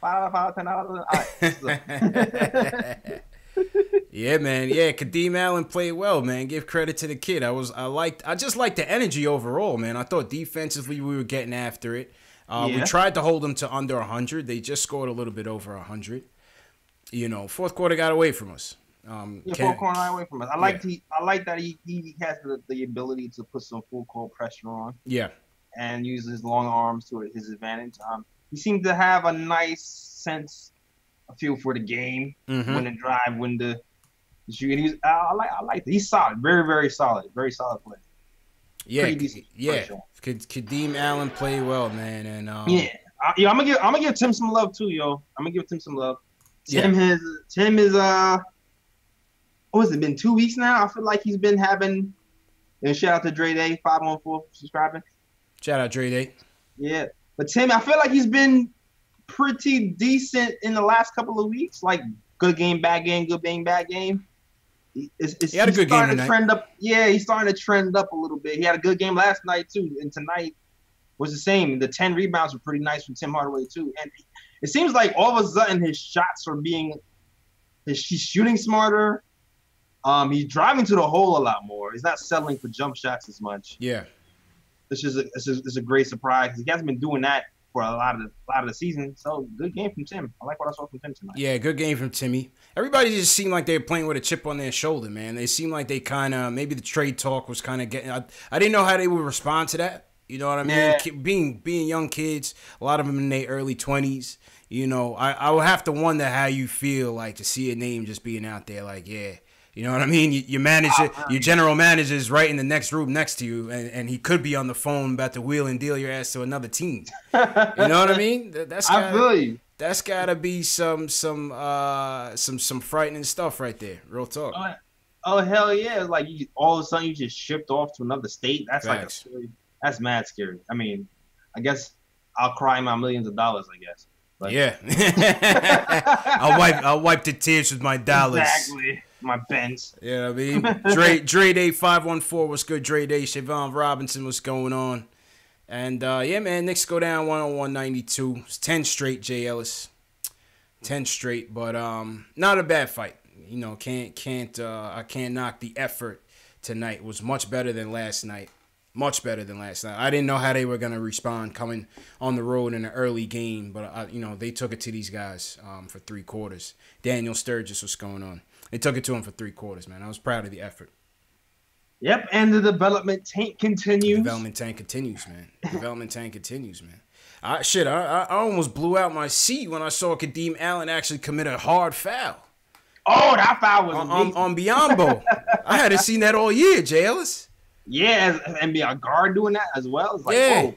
$5, $10. Yeah, man. Yeah, Kadeem Allen played well, man. Give credit to the kid. I just liked the energy overall, man. I thought defensively we were getting after it. We tried to hold them to under 100. They just scored a little bit over 100. You know, fourth quarter got away from us. Fourth quarter got away from us. I like that he has the ability to put some full court pressure on. Yeah. And use his long arms to his advantage. He seemed to have a nice a feel for the game, when to drive, when to shoot. I like it. He's solid, very, very solid player. Yeah, Kadeem Allen played well, man, and I'm gonna give Tim some love too, yo. I'm gonna give Tim some love. Tim is what has it been, 2 weeks now? I feel like he's been having. And shout out to Dre Day 514 for subscribing. Shout out Dre Day. Yeah, but Tim, I feel like he's been pretty decent in the last couple of weeks. Like good game, bad game, good game, bad game. He had a good game tonight. He's starting to trend up a little bit. He had a good game last night too, and tonight was the same. The 10 rebounds were pretty nice from Tim Hardaway too. And it seems like all of a sudden his shots are he's shooting smarter. He's driving to the hole a lot more. He's not settling for jump shots as much. Yeah, this is a great surprise. He hasn't been doing that for a lot of the season. So good game from Tim. I like what I saw from Tim tonight. Yeah, good game from Timmy. Everybody just seemed like they were playing with a chip on their shoulder, man. They seemed like they kind of, maybe the trade talk was kind of getting, I didn't know how they would respond to that. You know what I mean? Yeah. Being young kids, a lot of them in their early 20s, you know, I would have to wonder how you feel like to see a name just being out there like, yeah. You know what I mean? Your manager, your general manager is right in the next room next to you, and he could be on the phone about to wheel and deal your ass to another team. You know what I mean? I feel you. That's gotta be some frightening stuff right there. Real talk. Oh hell yeah! Like all of a sudden you just shipped off to another state. That's Facts. that's mad scary. I mean, I guess I'll cry my millions of dollars. I guess. But. Yeah. I'll wipe the tears with my dollars. Exactly. My Benz. Yeah, I mean, Dre Day 514, what's good? Dre Day, Siobhan Robinson, what's going on? And yeah, man, Knicks go down 101-92. It's 10 straight, Jay Ellis. 10 straight, but not a bad fight. You know, I can't knock the effort tonight. It was much better than last night. Much better than last night. I didn't know how they were gonna respond coming on the road in an early game, but you know, they took it to these guys for 3 quarters. Daniel Sturgis, what's going on? They took it to him for 3 quarters, man. I was proud of the effort. Yep, and the development tank continues. Development tank continues, man. Development tank continues, man. I almost blew out my seat when I saw Kadeem Allen actually commit a hard foul. Oh, that foul was amazing. On Biombo. I hadn't seen that all year, Jay Ellis. Yeah, and be a guard doing that as well. It's like, yeah. Whoa,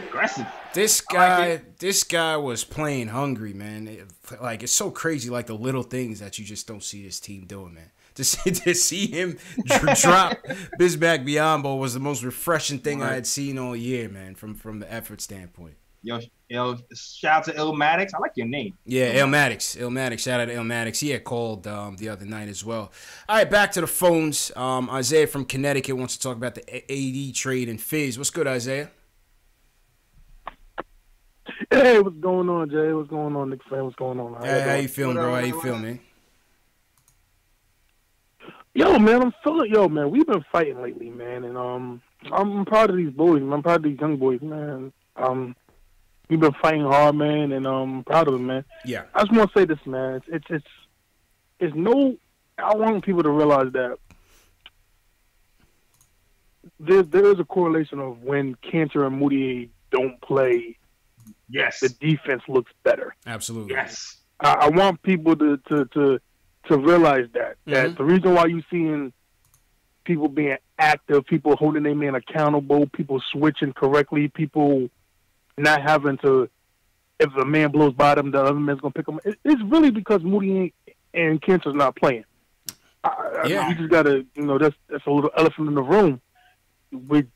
aggressive. This guy was playing hungry, man. It's so crazy, like the little things that you just don't see this team doing, man. To see him drop Bismack Biyombo was the most refreshing thing I had seen all year, man, from the effort standpoint. Yo, shout out to Illmatic. I like your name. Yeah, Illmatic. Shout out to Illmatic. He had called the other night as well. All right, back to the phones. Isaiah from Connecticut wants to talk about the AD trade and Fizz. What's good, Isaiah? Hey, what's going on, Jay? What's going on, Nick fan? What's going on? How you feeling, bro? How you feeling, man? Yo, man, we've been fighting lately, man, and I'm proud of these boys, man. I'm proud of these young boys, man. We've been fighting hard, man, and I'm proud of them, man. Yeah. I just want to say this, man. I want people to realize that there is a correlation of when Cantor and Moutier don't play. Yes. The defense looks better. Absolutely. Yes. I want people to realize that the reason why you're seeing people being active, people holding their man accountable, people switching correctly, people not having to, if a man blows by them, the other man's gonna pick them. It's really because Moody and Cantor's not playing. You just gotta, that's a little elephant in the room. We're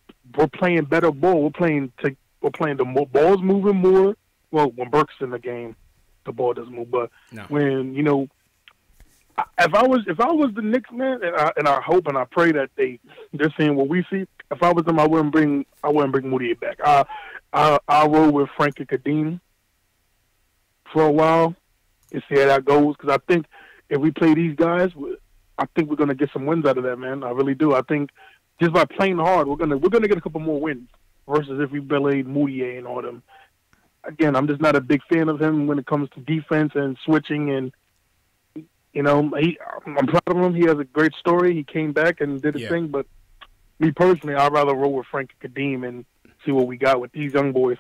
playing better ball. We're playing the ball's moving more. Well, when Burke's in the game, the ball doesn't move. But when if I was the Knicks, man, and I hope and I pray that they're seeing what we see. If I was them, I wouldn't bring Moody back. I'll roll with Frank and Kadeem for a while and see how that goes. Because I think if we play these guys, I think we're gonna get some wins out of that, man. I really do. I think just by playing hard, we're gonna get a couple more wins versus if we played Moutier and all them. Again, I'm just not a big fan of him when it comes to defense and switching. And I'm proud of him. He has a great story. He came back and did his thing. But me personally, I'd rather roll with Frank and Kadeem and see what we got with these young boys.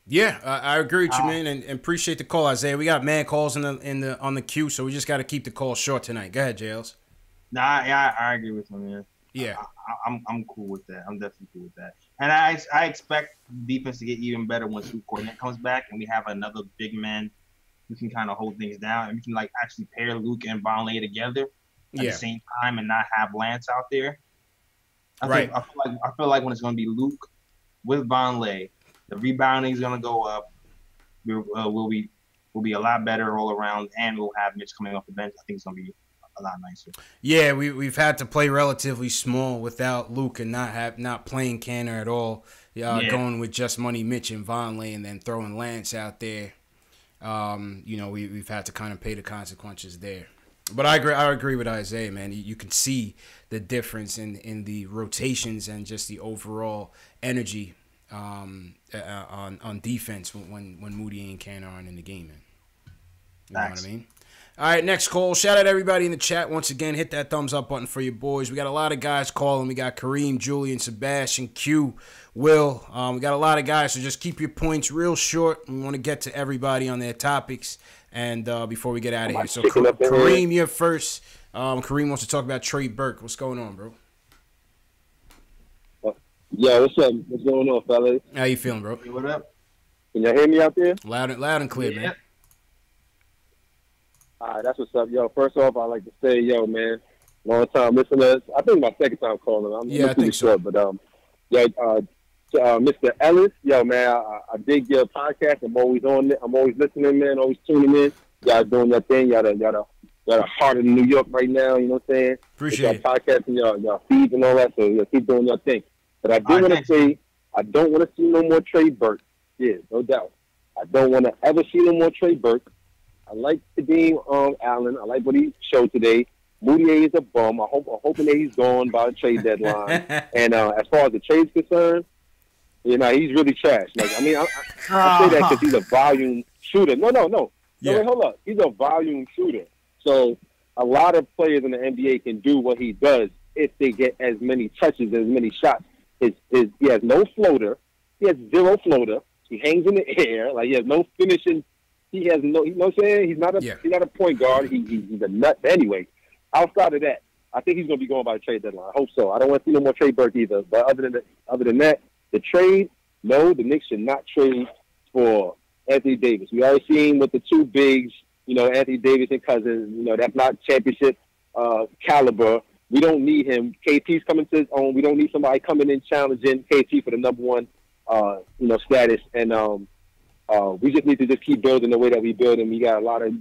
Yeah, I agree with you, man, and appreciate the call, Isaiah. We got man calls on the queue, so we just got to keep the call short tonight. Go ahead, Jails. Nah, yeah, I agree with him, man. Yeah, I'm cool with that. I'm definitely cool with that. And I expect defense to get even better once Luke Cornett comes back and we have another big man who can kind of hold things down and we can actually pair Luke and Vonleh together at the same time and not have Lance out there. I feel like when it's going to be Luke with Vonleh, the rebounding is going to go up. We'll be a lot better all around, and we'll have Mitch coming off the bench. I think it's going to be a lot nicer. Yeah, we've had to play relatively small without Luke and not playing Cantor at all. Going with just Money Mitch and Vonleh, and then throwing Lance out there. We've had to kind of pay the consequences there. But I agree with Isaiah, man. You can see the difference in the rotations and just the overall energy on defense when Moody and Cantor aren't in the game, man. You know what I mean? All right, next call. Shout out everybody in the chat. Once again, hit that thumbs up button for your boys. We got a lot of guys calling. We got Kareem, Julian, Sebastian, Q, Will. We got a lot of guys, so just keep your points real short. We want to get to everybody on their topics and before we get out of here. So, Kareem, you're first. Kareem wants to talk about Trey Burke. What's going on, bro? Yeah, what's up? What's going on, fellas? How you feeling, bro? Hey, what up? Can y'all hear me out there? Loud and clear, man. All right, that's what's up, yo. First off, I'd like to say, yo, man, long time listeners. I think my second time calling. I'm I think so. Short, but Mr. Ellis, yo, man, I dig your podcast. I'm always on it. I'm always listening, man. Always tuning in. Y'all doing your thing. Y'all the heart of New York right now. You know what I'm saying? Appreciate it. Podcasting, y'all feeds and all that. So y'all keep doing your thing. But I do want to say, I don't want to see no more Trey Burke. Yeah, no doubt. I don't want to ever see no more Trey Burke. I like Kadeem Allen. I like what he showed today. Moutier is a bum. I'm hoping that he's gone by the trade deadline. And as far as the trade's concerned, you know, he's really trash. Like, I mean, I say that because he's a volume shooter. No. Yeah. Wait, hold up. He's a volume shooter. So a lot of players in the NBA can do what he does if they get as many touches, as many shots. He has no floater. He has zero floater. He hangs in the air. Like, he has no finishing. He has no, you know what I'm saying? He's not a point guard. He's a nut. Anyway, outside of that, I think he's going to be going by the trade deadline. I hope so. I don't want to see no more Trey Burke either. But other than that, the trade, no, the Knicks should not trade for Anthony Davis. We already seen with the two bigs, you know, Anthony Davis and Cousins, you know, that's not championship caliber. We don't need him. KT's coming to his own. We don't need somebody coming in challenging KT for the number one, status. And we just need to just keep building the way that we build. And we got a lot of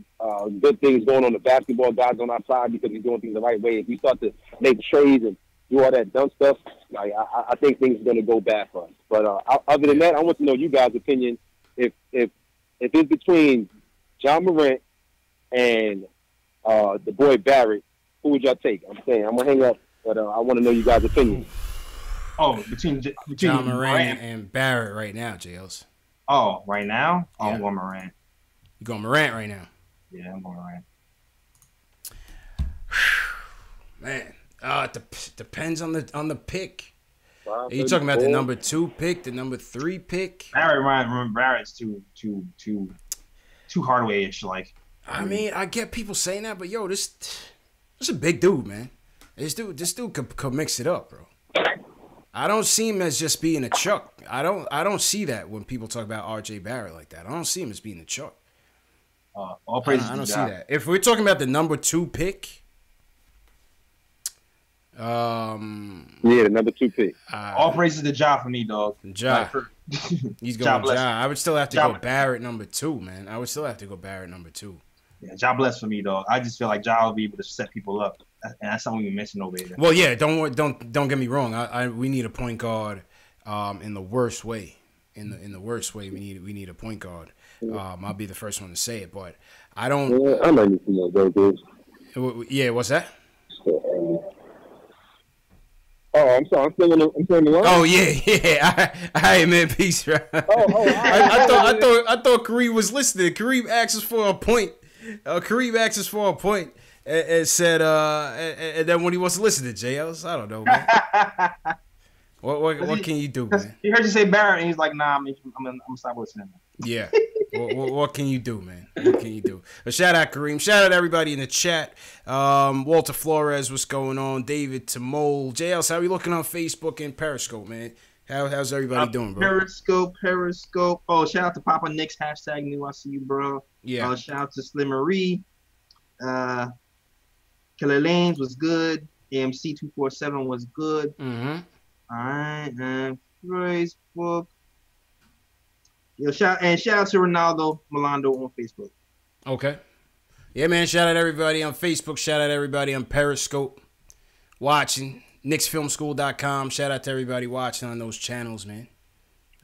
good things going on. The basketball guys on our side because we're doing things the right way. If we start to make trades and do all that dumb stuff, like, I think things are going to go bad for us. But other than that, I want to know you guys' opinion. If it's between John Morant and the boy Barrett, who would y'all take? I'm saying I'm gonna hang up, but I want to know you guys' opinion. Oh, between John Morant and Barrett right now, JLs. Oh, right now? Oh, Yeah. I'm going Morant. You going Morant right now? Yeah, I'm going Morant. Man, it depends on the pick. Are you talking about the number 2 pick, the number 3 pick? Barrett's too Hardaway-ish. Like, I mean, I get people saying that, but yo, this a big dude, man. This dude could mix it up, bro. I don't see him as just being a chuck. I don't see that when people talk about RJ Barrett like that. I don't see him as being a chuck. All praises. I don't see that. If we're talking about the number 2 pick, yeah, the number 2 pick. All praises to Ja for me, dog. Ja. He's going Ja. I would still have to go Barrett number 2, man. I would still have to go Barrett number 2. Yeah, Ja bless for me, dog. I just feel like Ja will be able to set people up, and that's something we mentioned over there. Well, yeah, don't get me wrong. We need a point guard in the worst way. In the worst way, we need a point guard. I'll be the first one to say it, but I don't. Yeah, I might need to know those dudes. Yeah, what's that? Oh, I'm sorry. I'm still in the line. Oh yeah. All right, man. Peace, bro. I thought Kareem was listening. Kareem asked us for a point. And said, and then when he wants to listen to JLs, I don't know, man. What can you do, man? He heard you say Barrett, and he's like, "Nah, I'm gonna stop listening." Yeah. What can you do, man? What can you do? But shout out Kareem. Shout out everybody in the chat. Walter Flores, what's going on? David Tamol. JLs, how are you looking on Facebook and Periscope, man? How's everybody doing, bro? Periscope. Oh, shout out to Papa Knicks. # new. I see you, bro. Yeah. Shout out to Slim Marie. Killer Lanes was good. AMC 247 was good. Mm-hmm. All right, and Facebook. Yo, shout out to Ronaldo Milando on Facebook. Okay. Yeah, man. Shout out everybody on Facebook. Shout out everybody on Periscope watching. KnicksFilmSchool.com. Shout out to everybody watching on those channels, man.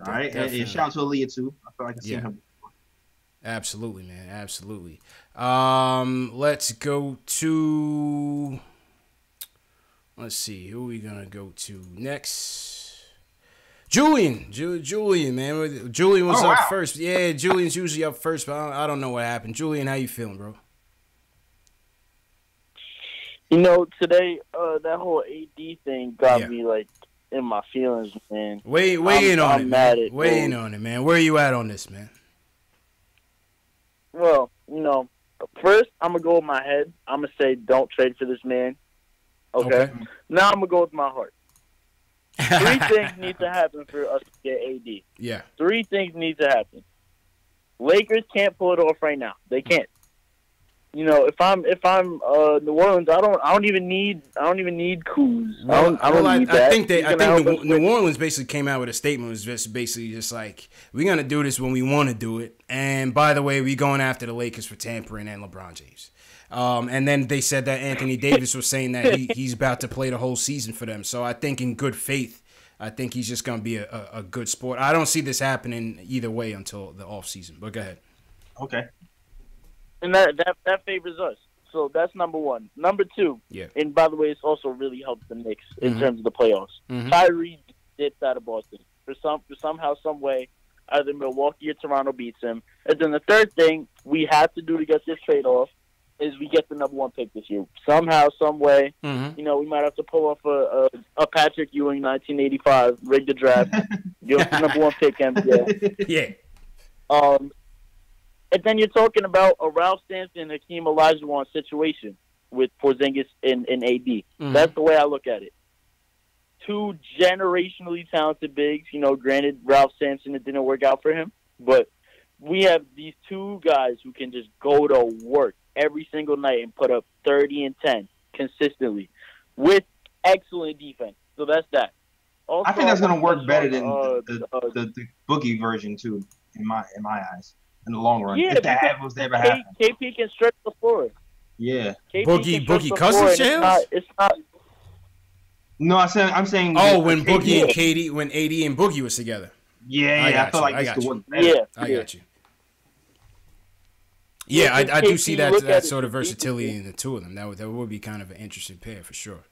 All right, and shout out to Aaliyah too. I feel like I've seen her before. Absolutely, man. Absolutely. Let's go to. Let's see. Who are we gonna go to next? Julian, man. Julian was up first. Yeah, Julian's usually up first, but I don't know what happened. Julian, how you feeling, bro? You know, today that whole AD thing got me like in my feelings, man. Weigh in on it, man. Weigh in on it, man. Where are you at on this, man? Well, you know, first I'm gonna go with my head. I'm gonna say don't trade for this man. Okay. Now I'm gonna go with my heart. 3 things need to happen for us to get AD. Yeah. 3 things need to happen. Lakers can't pull it off right now. They can't. You know, if I'm New Orleans, I don't even need Kuz. I think New Orleans basically came out with a statement. It was just basically just like, we're gonna do this when we want to do it. And by the way, we going after the Lakers for tampering and LeBron James. And then they said that Anthony Davis was saying that he's about to play the whole season for them. So I think in good faith, I think he's just gonna be a good sport. I don't see this happening either way until the off season. But go ahead. Okay. And that favors us. So that's number one. Number two, and by the way, it's also really helped the Knicks in terms of the playoffs. Kyrie dipped out of Boston for somehow, some way. Either Milwaukee or Toronto beats him. And then the third thing we have to do to get this trade off is we get the number one pick this year. Somehow, some way, you know, we might have to pull off a Patrick Ewing 1985, rig the draft, give us the number one pick NBA. Yeah. And then you're talking about a Ralph Sampson, Hakeem Olajuwon situation with Porzingis and AD. That's the way I look at it. Two generationally talented bigs. You know, granted, Ralph Sampson, it didn't work out for him. But we have these two guys who can just go to work every single night and put up 30 and 10 consistently with excellent defense. So that's that. Also, I think that's going to work better than the Boogie version, too, in my eyes. In the long run, if that was ever happen. KP can stretch the floor. Yeah, Boogie Cousins, it's not. No, I'm saying. Oh, when Boogie and KD, when AD and Boogie was together. Yeah, I feel like it's the one. I got you. Yeah, I do see that sort of versatility in the two of them. That would be kind of an interesting pair for sure.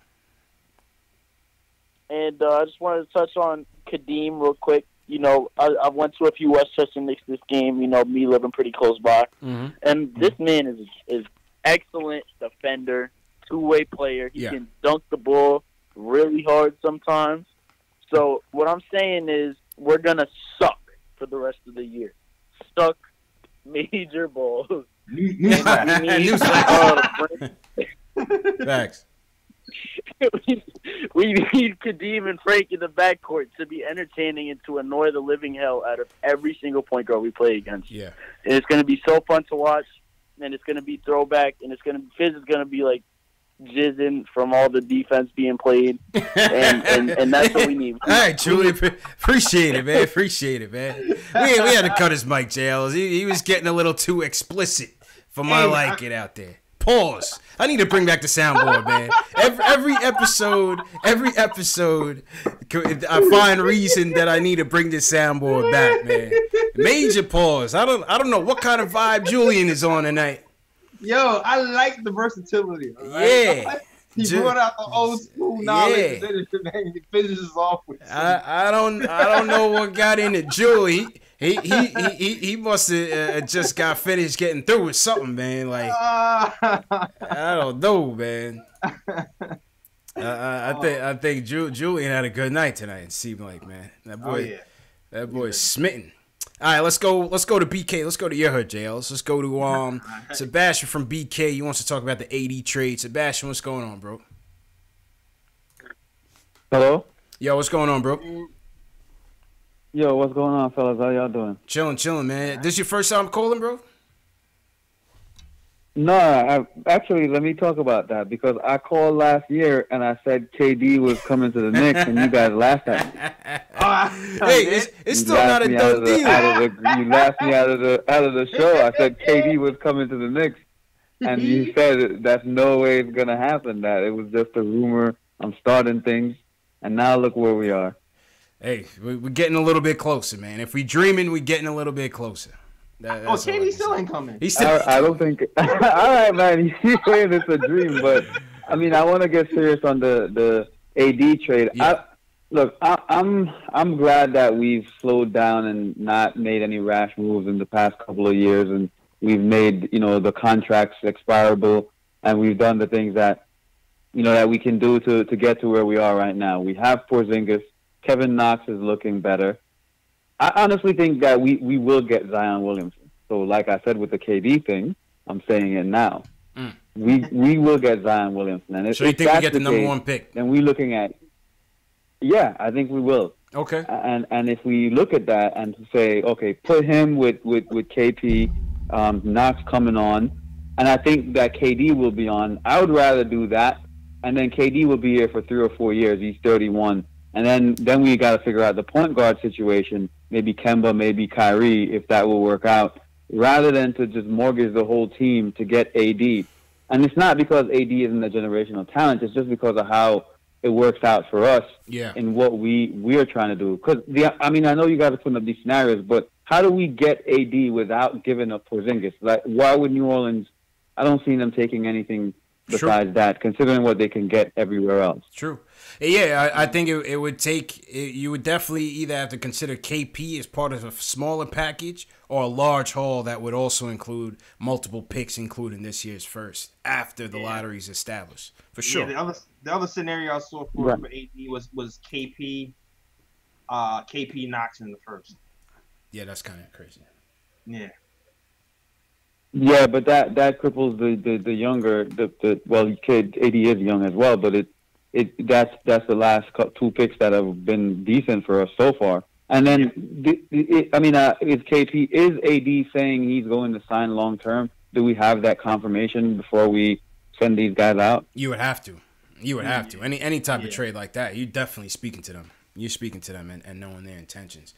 And I just wanted to touch on Kadeem real quick. You know, I went to a few Westchester Knicks this game, you know, me living pretty close by. And this man is excellent defender, two-way player. He can dunk the ball really hard sometimes. So what I'm saying is we're going to suck for the rest of the year. Suck major balls. Facts. We need Kadeem and Frank in the backcourt to be entertaining and to annoy the living hell out of every single point guard we play against. Yeah, and it's going to be so fun to watch, and it's going to be throwback, and Fizz is going to be like jizzing from all the defense being played, and that's what we need. All right, Julie, appreciate it, man. We had to cut his mic, JL. He was getting a little too explicit for my liking out there. Pause. I need to bring back the soundboard, man. Every episode, I find reason that I need to bring this soundboard back, man. Major pause. I don't know what kind of vibe Julian is on tonight. Yo, I like the versatility. Right? Yeah. He brought out the old school knowledge and then he finishes off with I don't know what got into Julie. He must have just got finished getting through with something, man. Like I don't know, man. I think Julian had a good night tonight. It seemed like, man, that boy is smitten. All right, let's go to BK. Let's go to your hood, JL. Let's go to Sebastian from BK. He wants to talk about the AD trade. Sebastian, what's going on, bro? Hello? Yo, what's going on, bro? Yo, what's going on, fellas? How y'all doing? Chilling, man. This your first time calling, bro? No, actually, let me talk about that because I called last year and I said KD was coming to the Knicks and you guys laughed at me. Hey, it's still not a done deal. You laughed me out of the show. I said KD was coming to the Knicks and you said that's no way it's gonna happen. That it was just a rumor. I'm starting things, and now look where we are. Hey, we're getting a little bit closer, man. If we dreaming, we're getting a little bit closer. KD still ain't coming. I don't think. All right, man. He's saying it's a dream, but I mean, I want to get serious on the AD trade. Yeah. I'm glad that we've slowed down and not made any rash moves in the past couple of years, and we've made the contracts expirable, and we've done the things that that we can do to get to where we are right now. We have Porzingis. Kevin Knox is looking better. I honestly think that we will get Zion Williamson. So like I said with the KD thing, I'm saying it now. We will get Zion Williamson. And so you think we get the number one pick? Then we're looking at I think we will. Okay. And if we look at that and say, okay, put him with KP, Knox coming on, and I think that KD will be on. I would rather do that, and then KD will be here for 3 or 4 years. He's 31, and then we got to figure out the point guard situation. Maybe Kemba, maybe Kyrie, if that will work out, rather than to just mortgage the whole team to get AD. And it's not because AD isn't a generational talent. It's just because of how it works out for us in what we're trying to do. Because I know you guys are putting up these scenarios, but how do we get AD without giving up Porzingis? Like, why would New Orleans? I don't see them taking anything besides that, considering what they can get everywhere else. True. Yeah, I think it would take. You would definitely either have to consider KP as part of a smaller package or a large haul that would also include multiple picks, including this year's first, after the lottery's established. For sure. Yeah, the other scenario I saw for AD was KP. KP Knox in the first. Yeah, that's kind of crazy. Yeah. Yeah, but that cripples the younger kid. AD is young as well, but that's the last 2 picks that have been decent for us so far. And then is AD saying he's going to sign long term? Do we have that confirmation before we send these guys out? You would have to. Any type of trade like that, you're definitely speaking to them. You're speaking to them and knowing their intentions.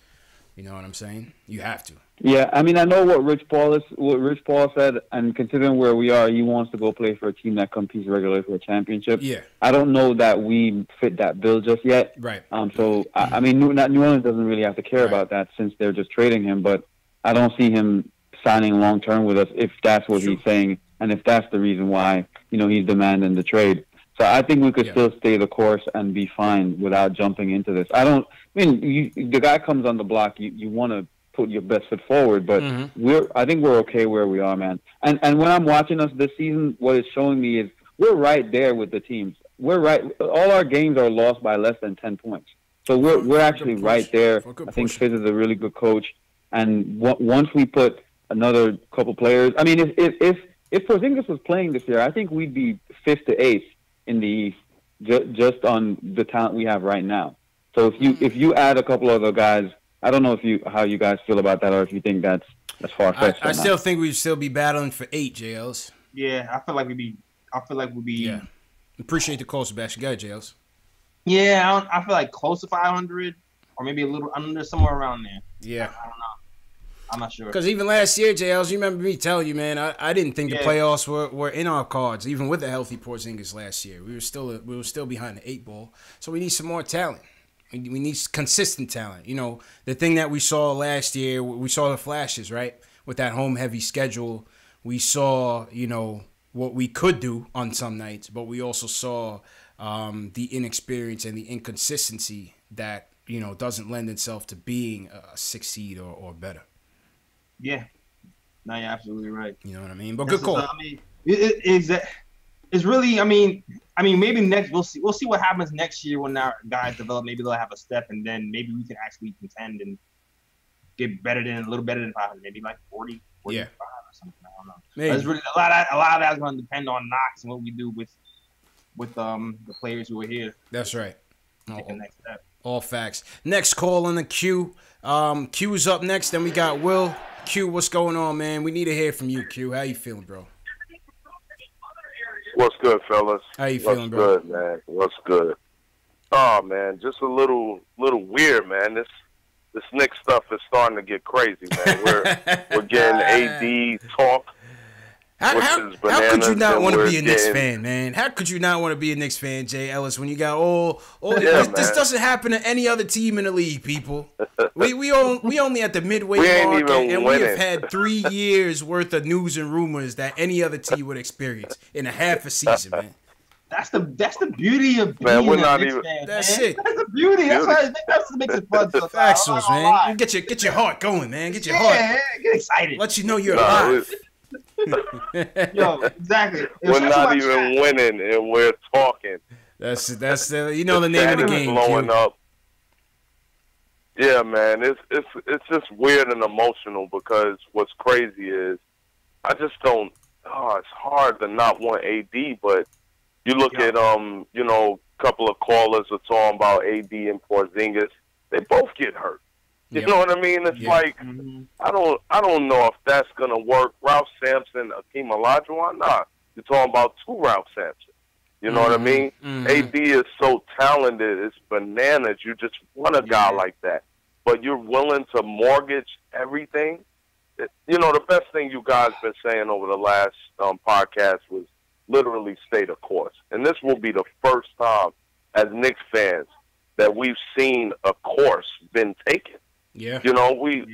You know what I'm saying? You have to. Yeah, I know what Rich Paul said, and considering where we are, he wants to go play for a team that competes regularly for a championship. Yeah. I don't know that we fit that bill just yet. Right. So New Orleans doesn't really have to care about that since they're just trading him. But I don't see him signing long term with us if that's what he's saying, and if that's the reason why he's demanding the trade. So I think we could still stay the course and be fine without jumping into this. The guy comes on the block, you want to put your best foot forward, but I think we're okay where we are, man. And when I'm watching us this season, what it's showing me is we're right there with the teams. We're right. All our games are lost by less than 10 points. So we're actually right there. I think Fizz is a really good coach. And once we put another couple players, if Porzingis was playing this year, I think we'd be 5th to 8th in the East, just on the talent we have right now. So if you add a couple other guys, I don't know how you guys feel about that, or if you think that's far-fetched. I still think we'd still be battling for 8 JLs. Yeah, I feel like we'd be. Yeah. Appreciate the call, Sebastian. Go ahead, JLs. Yeah, I feel like close to 500, or maybe a little under, somewhere around there. Yeah. I don't know. I'm not sure. Because even last year, JLs, you remember me telling you, man, I didn't think the playoffs were in our cards, even with a healthy Porzingis last year. We were still behind the 8 ball. So we need some more talent. We need consistent talent. The thing that we saw last year, we saw the flashes, right? With that home-heavy schedule, we saw, what we could do on some nights, but we also saw the inexperience and the inconsistency that, doesn't lend itself to being a 6 seed or better. Yeah. No, you're absolutely right. You know what I mean? But good call. It's really, maybe next we'll see what happens next year when our guys develop. Maybe they'll have a step, and then maybe we can actually contend and get a little better than 500, maybe like 40, 45 or something. I don't know. Maybe. It's really a lot of that's going to depend on Knox and what we do with the players who are here. That's right. Take the next step. All facts. Next call on the queue. Q's up next. Then we got Will. Q, what's going on, man? We need to hear from you, Q. How you feeling, bro? What's good, fellas? How you feeling, bro? What's good, man? What's good? Oh, man, just a little weird, man. This Knicks stuff is starting to get crazy, man. We're getting AD talk. How could you not want to be a Knicks fan, man? How could you not want to be a Knicks fan, Jay Ellis, when you got all this doesn't happen to any other team in the league, people. We only at the midway mark, and we have had 3 years worth of news and rumors that any other team would experience in a half a season, man. That's the beauty of being a Knicks fan. That's it. That's the beauty. That's what makes it fun. Factuals, man. Get your heart going, man. Get your heart. Yeah, get excited. Let you know you're alive. Yo, exactly. We're not even winning, and we're talking. That's the name of the game. Blowing up. Yeah, man, it's just weird and emotional because what's crazy is I just don't. It's hard to not want AD, but you look at a couple of callers are talking about AD and Porzingis. They both get hurt. You know what I mean? It's like I don't know if that's gonna work. Ralph Sampson, Akeem Olajuwon, nah. You're talking about 2 Ralph Sampson. You know what I mean? AD is so talented, it's bananas. You just want a guy like that, but you're willing to mortgage everything. You know, the best thing you guys been saying over the last podcast was literally stay the course, and this will be the first time as Knicks fans that we've seen a course been taken. Yeah. You know, we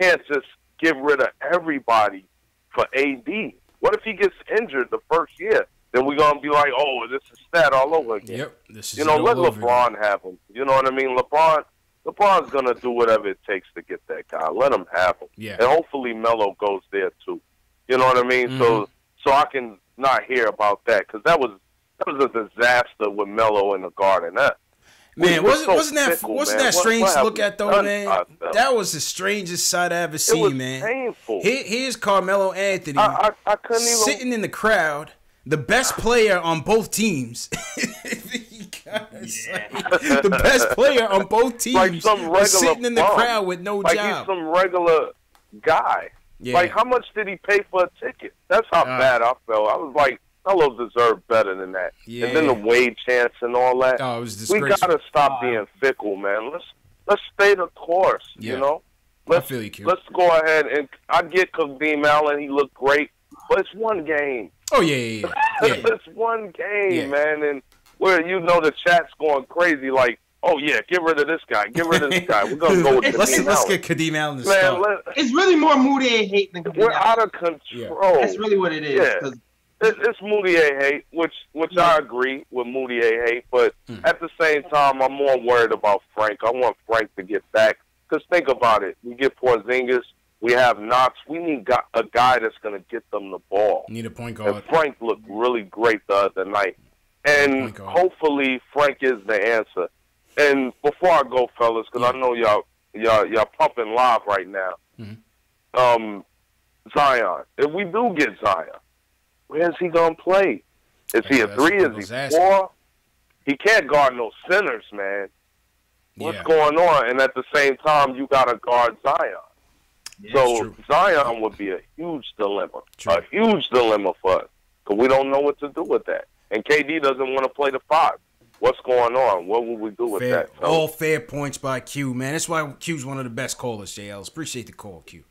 can't just get rid of everybody for AD. What if he gets injured the first year? Then we're going to be like, oh, this is stat all over again. Yep. This is let LeBron have him. You know what I mean? LeBron's going to do whatever it takes to get that guy. Let him have him. Yeah. And hopefully Melo goes there too. You know what I mean? So I can not hear about that, because that was a disaster with Melo in the Garden. Man, wasn't that strange to look at though, man? That was the strangest sight I ever seen, man. Painful. Here's Carmelo Anthony I couldn't even sitting in the crowd, the best player on both teams. The best player on both teams, like some regular sitting in the crowd with no like job. He's some regular guy. Yeah. Like, how much did he pay for a ticket? That's how bad I felt. I was like, Melo deserved better than that. Yeah. And then the Wade chance and all that. Oh, it was we disgraceful. gotta stop being fickle, man. Let's stay the course. Yeah. You know. I feel you, Q. Let's go ahead, and I get Kadeem Allen. He looked great, but it's one game. Oh yeah. It's one game, man, and where the chat's going crazy, like, oh yeah, get rid of this guy, get rid of this guy. We're gonna go with Kadeem Allen. Let's get Kadeem Allen to start. It's really more Moutier hate than Kadeem We're Allen. out of control. Yeah. That's really what it is. Yeah. It's Moutier hate, which I agree with Moutier hate, but at the same time, I'm more worried about Frank. I want Frank to get back. Because think about it. We get Porzingis. We have Knox. We need a guy that's going to get them the ball. Need a point guard. And Frank looked really great the other night. And hopefully Frank is the answer. And before I go, fellas, because I know y'all pumping live right now, Zion. If we do get Zion, where's he going to play? Is he a 3? Is he 4? He can't guard no centers, man. What's going on? And at the same time, you got to guard Zion. Yeah, so Zion would be a huge dilemma. A huge dilemma for us, because we don't know what to do with that. And KD doesn't want to play the 5. What's going on? What will we do with that? So, all fair points by Q, man. That's why Q's one of the best callers, JLs. Appreciate the call, Q.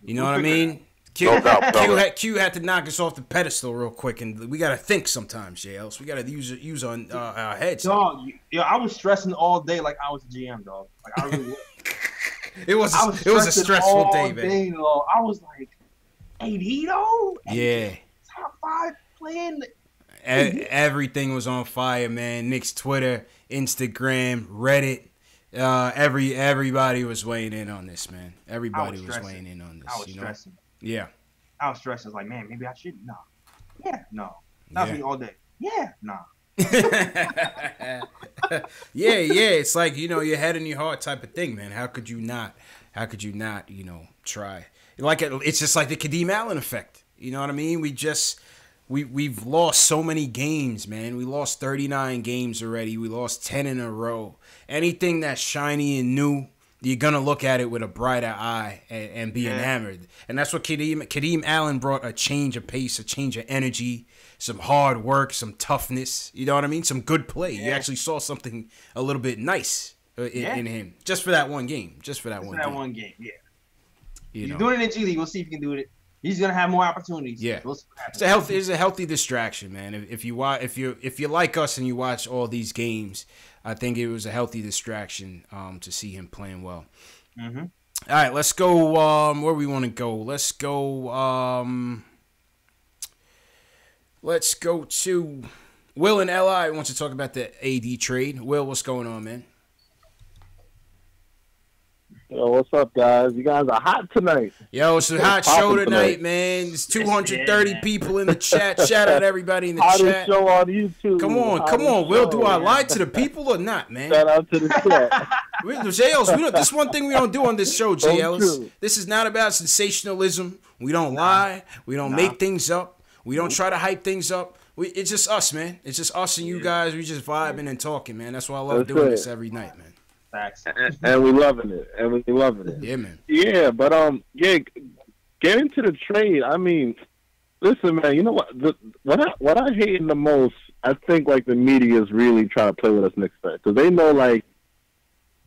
You know what I mean? Q had to knock us off the pedestal real quick, and we got to think sometimes, JLs. We got to use our heads. Dog, I was stressing all day like I was a GM, dog. Like, I really was. It was a stressful day, man. I was like, AD, though? Yeah. Top 5 playing. Everything was on fire, man. Knicks Twitter, Instagram, Reddit. Everybody was weighing in on this, man. Everybody was weighing in on this. I was stressing. Yeah. I was stressing. Like, man, maybe I should. No. Yeah, no. That was me all day. Yeah, no. Yeah. It's like, your head and your heart type of thing, man. How could you not, try? It's just like the Kadeem Allen effect. You know what I mean? We've lost so many games, man. We lost 39 games already. We lost 10 in a row. Anything that's shiny and new, you're going to look at it with a brighter eye and be enamored. And that's what Kadeem Allen brought, a change of pace, a change of energy, some hard work, some toughness. You know what I mean? Some good play. You actually saw something a little bit nice in him. Just for that one game. Yeah. He's doing it in G League. We'll see if he can do it. He's gonna have more opportunities. Yeah, it's a healthy distraction, man. If you like us and you watch all these games, I think it was a healthy distraction to see him playing well. Mm-hmm. All right, let's go. Where we want to go? Let's go. Let's go to Will and Li. Wants to talk about the AD trade. Will, what's going on, man? Yo, what's up, guys? You guys are hot tonight. Yo, it's a hot show tonight, man. There's 230 people in the chat. Shout out everybody in the chat. Show on YouTube. Come on, Will. Do I lie to the people or not, man? Shout out to the chat. JLs, this one thing we don't do on this show, JLs. This is not about sensationalism. We don't lie. We don't make things up. We don't try to hype things up. It's just us, man. It's just us and you guys. We just vibing and talking, man. That's why I love doing this every night, man. Facts. And we loving it. Yeah, man. Yeah, but getting to the trade. I mean, listen, man. You know what? What I hate the most, I think like the media is really trying to play with us Knicks fans because they know like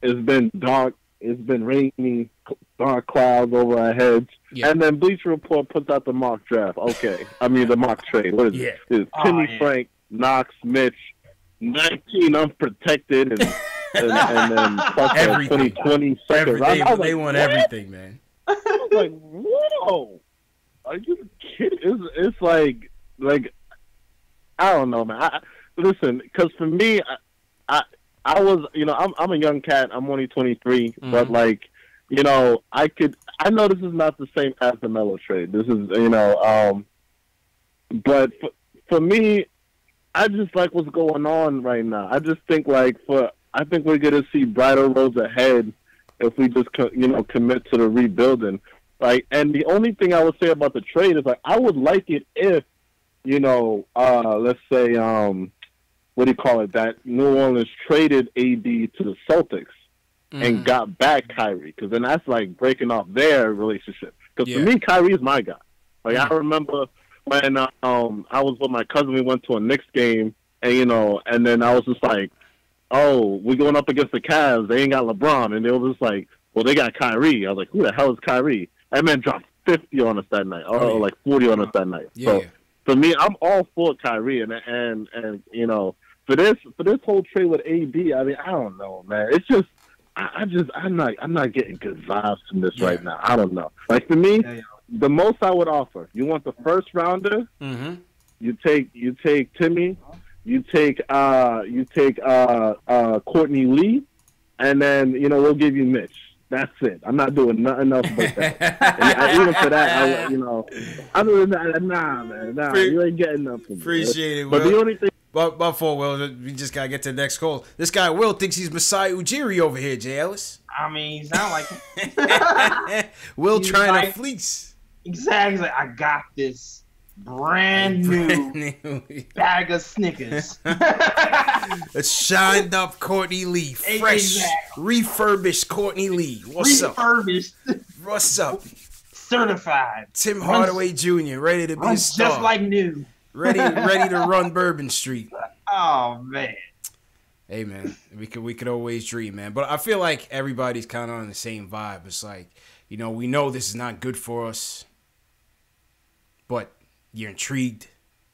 it's been dark, it's been rainy, dark clouds over our heads, and then Bleacher Report puts out the mock draft. Okay, I mean the mock trade. What is it? It's Timmy, Frank, Knox, Mitch, 19 unprotected, and then everything. 20 seconds. They want everything, man. I was like, whoa, are you kidding? It's like I don't know, man. Listen, because for me, I was, I'm a young cat. I'm only 23, but like, I know this is not the same as the Melo trade. This is, but for me, I just like what's going on right now. I just think I think we're gonna see brighter roads ahead if we just, commit to the rebuilding. Like, and the only thing I would say about the trade is like, I would like it if, let's say, what do you call it? That New Orleans traded AD to the Celtics and got back Kyrie, because then that's like breaking off their relationship. Because for me, Kyrie is my guy. Like I remember when I was with my cousin, we went to a Knicks game, and and then I was just like, oh, we're going up against the Cavs. They ain't got LeBron, and they were just like, well, they got Kyrie. I was like, who the hell is Kyrie? That man dropped 50 on us that night, or like 40 on us that night. So for me, I'm all for Kyrie, and for this whole trade with AD, I mean, I don't know, man. It's just I'm not getting good vibes from this right now. I don't know. Like for me, the most I would offer, you want the first rounder, you take Timmy, you take Courtney Lee, and then we'll give you Mitch. That's it. I'm not doing nothing else but that. And even for that, other than that, nah, man, you ain't getting nothing. Appreciate it, Will. But the only thing. But before Will, we just gotta get to the next call. This guy Will thinks he's Masai Ujiri over here, Jay Ellis. I mean, he sound like Will trying to fleece. Exactly. Like, I got this brand new bag of Snickers. A shined up Courtney Lee, fresh, refurbished Courtney Lee. What's up? What's up? Certified. Tim Hardaway Jr. ready to be a star. Just like new. Ready to run Bourbon Street. Oh man. Hey man, we could always dream, man. But I feel like everybody's kind of on the same vibe. It's like, we know this is not good for us, but you're intrigued.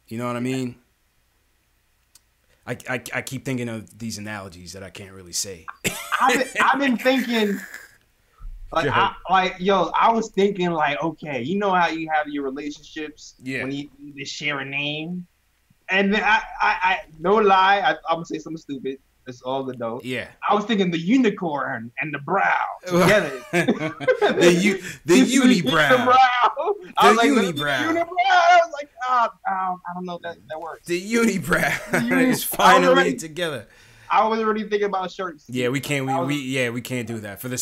You know what I mean? I keep thinking of these analogies that I can't really say. I've been thinking. I was thinking like, okay, you know how you have your relationships when you share a name, and then I no lie, I'm gonna say something stupid. It's all the dough. Yeah, I was thinking the unicorn and the brow together. the unibrow. I was like, unibrow. I was like, I don't know if that works. The unibrow is finally together. I was already thinking about shirts. Yeah, we can't. We can't do that for that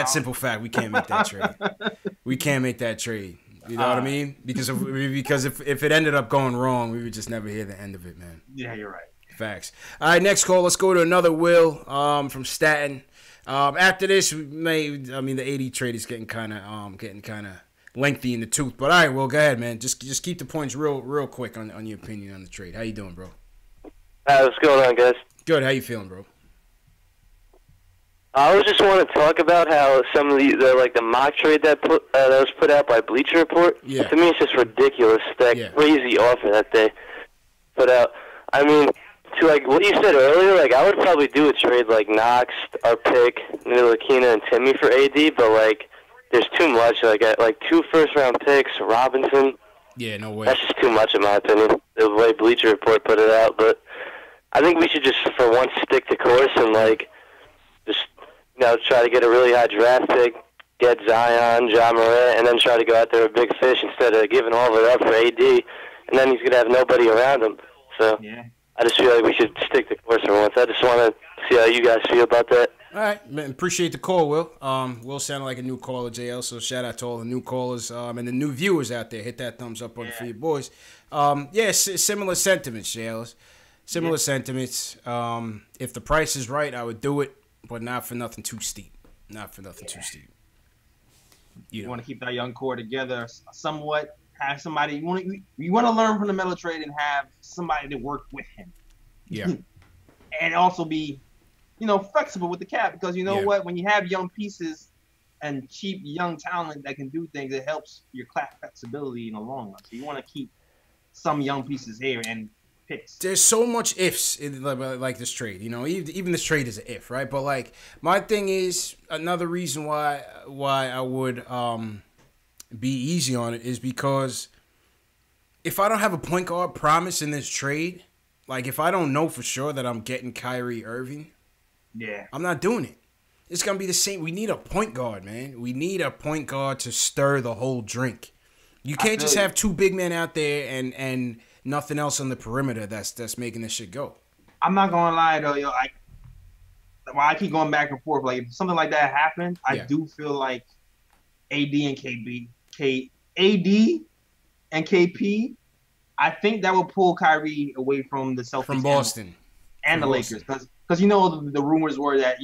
simple fact. We can't make that trade. We can't make that trade. You know what I mean? Because if it ended up going wrong, we would just never hear the end of it, man. Yeah, you're right. Facts. All right, next call. Let's go to another Will from Staten. After this, the AD trade is getting kind of lengthy in the tooth. But all right, Will, go ahead, man. Just keep the points real quick on your opinion on the trade. How you doing, bro? What's going on, guys? Good. How you feeling, bro? I was just want to talk about how some of the mock trade that was put out by Bleacher Report. Yeah. To me, it's just ridiculous. That crazy offer that they put out. I mean, to what you said earlier, I would probably do a trade like Knox, our pick, Ntilikina, and Timmy for AD, but there's too much. Like 2 first-round picks, Robinson. Yeah, no way. That's just too much, in my opinion. The way Bleacher Report put it out, but I think we should just, for once, stick to course and just try to get a really high draft pick, get Zion, Ja Morant, and then try to go out there with big fish instead of giving all of it up for AD, and then he's gonna have nobody around him. So I just feel like we should stick to course for once. I just want to see how you guys feel about that. All right, man, appreciate the call, Will. Will sounded like a new caller, JL, so shout out to all the new callers and the new viewers out there. Hit that thumbs up button for your boys. Similar sentiments, JL. Similar sentiments. If the price is right, I would do it. but not for nothing too steep. Not for nothing too steep. You want to keep that young core together somewhat. Have somebody you want to learn from the Melo trade and have somebody to work with him. Yeah. And also be, flexible with the cap, because you know what? When you have young pieces and cheap young talent that can do things, it helps your cap flexibility in the long run. So you want to keep some young pieces here and picks. There's so much ifs in like this trade. Even this trade is an if, right? But like my thing is another reason why I would be easy on it is because if I don't have a point guard promise in this trade, like if I don't know for sure that I'm getting Kyrie Irving, I'm not doing it. It's going to be the same. We need a point guard, man. We need a point guard to stir the whole drink. You can't just have two big men out there and nothing else on the perimeter that's making this shit go. I'm not going to lie, though. While I keep going back and forth, like if something like that happened, I do feel like AD and KP, I think that will pull Kyrie away from the Celtics. From Boston. And the Lakers. Because the rumors were that,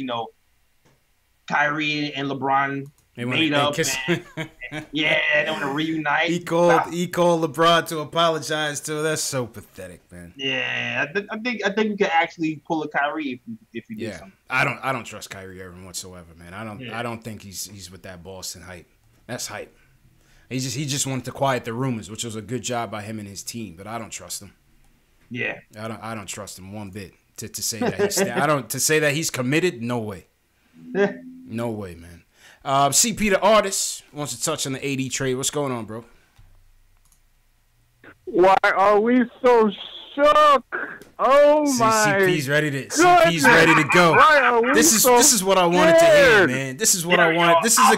Kyrie and LeBron made up. They want to reunite. He called LeBron to apologize to. That's so pathetic, man. Yeah, I think you can actually pull a Kyrie if you do something. I don't trust Kyrie Irving whatsoever, man. I don't think he's with that Boston hype. That's hype. He just wanted to quiet the rumors, which was a good job by him and his team, but I don't trust him. Yeah, I don't trust him one bit to say that to say that he's committed. No way. No way, man. CP the artist wants to touch on the AD trade. What's going on, bro? Why are we so shook? Oh my! CP's ready to go. This is what I wanted to hear, man. This is what I wanted. This is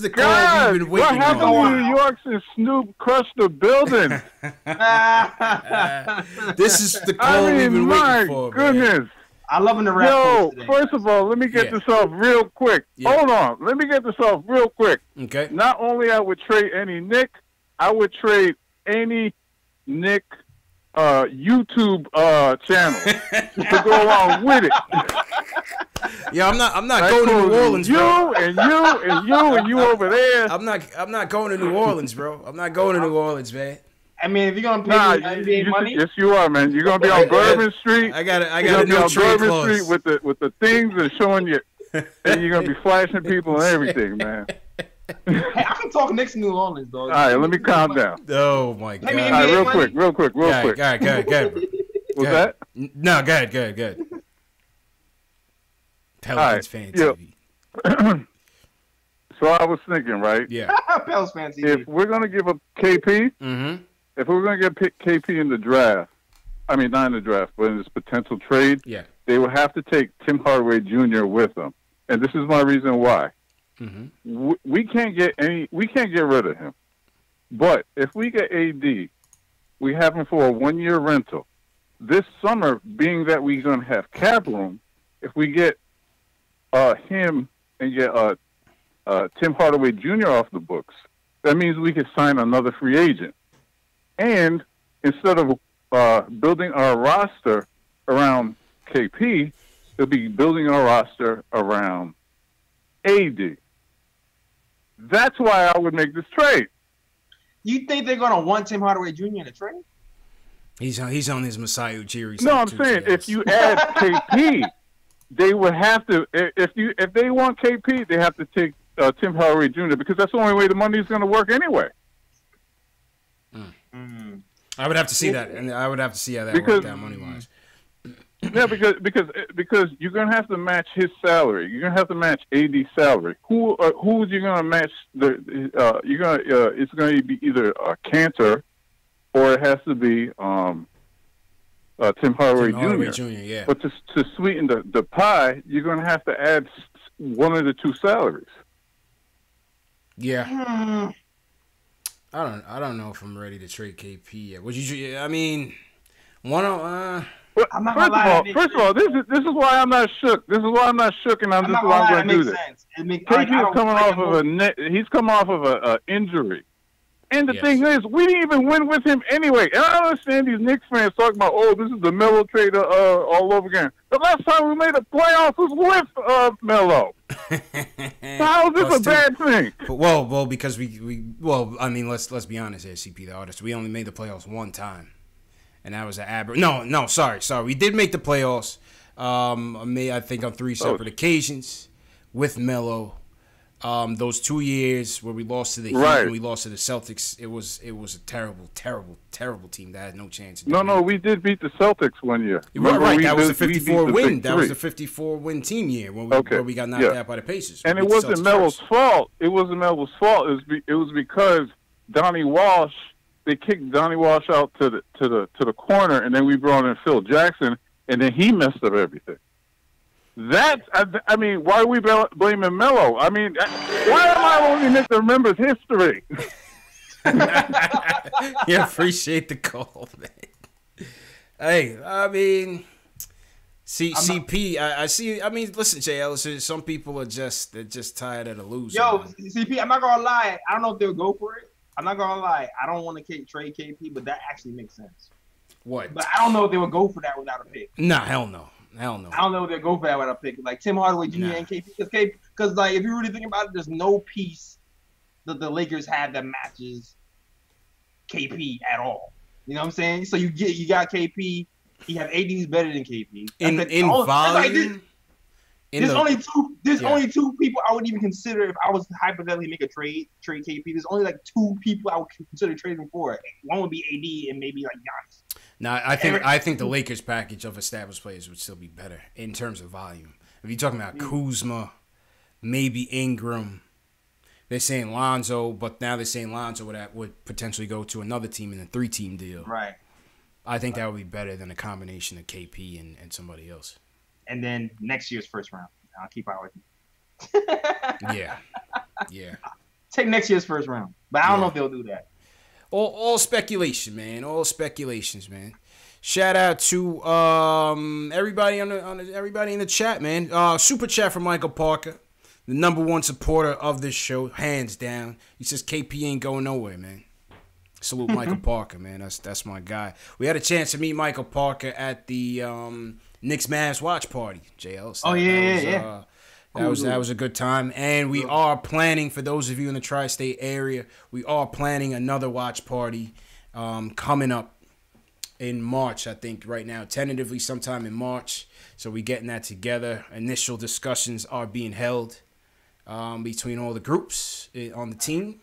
the call we've been waiting on. What happened to New York since Snoop crushed the building? This is the call we've been waiting for. Goodness. Man. I love the rap. Yo, first of all, let me get this off real quick. Hold on. Let me get this off real quick. Okay. Not only I would trade any Nick, I would trade any Nick YouTube channel to go along with it. Yeah, I'm not going to New Orleans, bro. You over there. I'm not going to New Orleans, bro. I'm not going to New Orleans, man. I mean, if you're gonna pay NBA money, yes, you are, man. You're gonna be on Bourbon Street. I got a no trade clause. Street with the things and showing you, and you're gonna be flashing people and everything, man. Hey, I can talk Knicks in New Orleans, though. All right, let me calm down. Oh my god! All right, real quick. Go ahead. What's that? No, go ahead. Pelicans fan TV. So I was thinking, right? Yeah. Pelicans fan TV. If we're gonna give up KP. Mm-hmm. If we were going to get KP in the draft, I mean, not in the draft, but in this potential trade, they would have to take Tim Hardaway Jr. with them. And this is my reason why. Mm-hmm. We can't get rid of him. But if we get AD, we have him for a 1-year rental. This summer, being that we're going to have cap room, if we get him and get Tim Hardaway Jr. off the books, that means we can sign another free agent. And instead of building our roster around KP, it'll be building our roster around AD. That's why I would make this trade. You think they're going to want Tim Hardaway Jr. in the trade? He's on his Masai Ujiri. No, I'm saying if you add KP, they would have to. If they want KP, they have to take Tim Hardaway Jr. because that's the only way the money is going to work anyway. I would have to see that, and I would have to see how that worked out money wise. Yeah, because you're gonna have to match his salary. You're gonna have to match AD's salary. Who's you gonna match? It's gonna be either Cantor, or it has to be Tim Hardaway Jr. Yeah. But to sweeten the pie, you're gonna have to add one of the two salaries. Yeah. I don't know if I'm ready to trade KP yet. Would you? I mean, First of all, this is why I'm not shook. This is why I'm not shook, and I'm just why I'm going to do this. KP is coming off of he's come off of an injury, And the thing is, we didn't even win with him anyway. And I understand these Knicks fans talking about, oh, this is the Melo trade all over again. The last time we made the playoffs was with Melo. So how is this a bad thing? Well, because I mean, let's be honest here, CP the artist. We only made the playoffs one time, and that was an No, sorry. We did make the playoffs. I think on 3 separate occasions with Melo. Those 2 years where we lost to the Heat and we lost to the Celtics, it was a terrible team that had no chance. No, we did beat the Celtics one year. Right, that was the 54 win. That was the 54 win team year where we got knocked out by the Pacers. And it wasn't Melo's fault. It wasn't Melo's fault. It was because Donnie Walsh. They kicked Donnie Walsh out to the corner, and then we brought in Phil Jackson, and then he messed up everything. I mean, why are we blaming Melo? I mean, why am I only meant to remember history? Yeah, appreciate the call, man. Hey, I mean, CP, I see. I mean, listen, JL, some people are just tired of the losing. Yo, CP, I'm not gonna lie. I don't know if they'll go for it. I'm not gonna lie. I don't want to trade KP, but that actually makes sense. What? But I don't know if they would go for that without a pick. Nah, hell no. I don't know if they'll go for that without a pick. Like Tim Hardaway Jr. and KP. Because like, if you really think about it, there's no piece that the Lakers have that matches KP at all. You know what I'm saying? So you got KP. You have AD who's better than KP. In volume. There's only two people I would even consider if I was to hypothetically make a trade KP. There's only like 2 people I would consider trading for. One would be AD and maybe like Giannis. No, I think the Lakers package of established players would still be better in terms of volume. If you're talking about Kuzma, maybe Ingram, they're saying Lonzo, but now they're saying Lonzo would potentially go to another team in a 3-team deal. Right. I think that would be better than a combination of KP and somebody else. And then next year's first round. I'll keep out with you. Yeah. Take next year's first round. But I don't know if they'll do that. All speculation, man. All speculations, man. Shout out to everybody everybody in the chat, man. Super chat from Michael Parker, the #1 supporter of this show, hands down. He says KP ain't going nowhere, man. Salute Michael Parker, man. That's my guy. We had a chance to meet Michael Parker at the Knicks Mavs watch party, JL. So that was a good time. And we are planning, for those of you in the tri-state area, we are planning another watch party coming up in March, I think, right now. Tentatively sometime in March. So we're getting that together. Initial discussions are being held between all the groups on the team.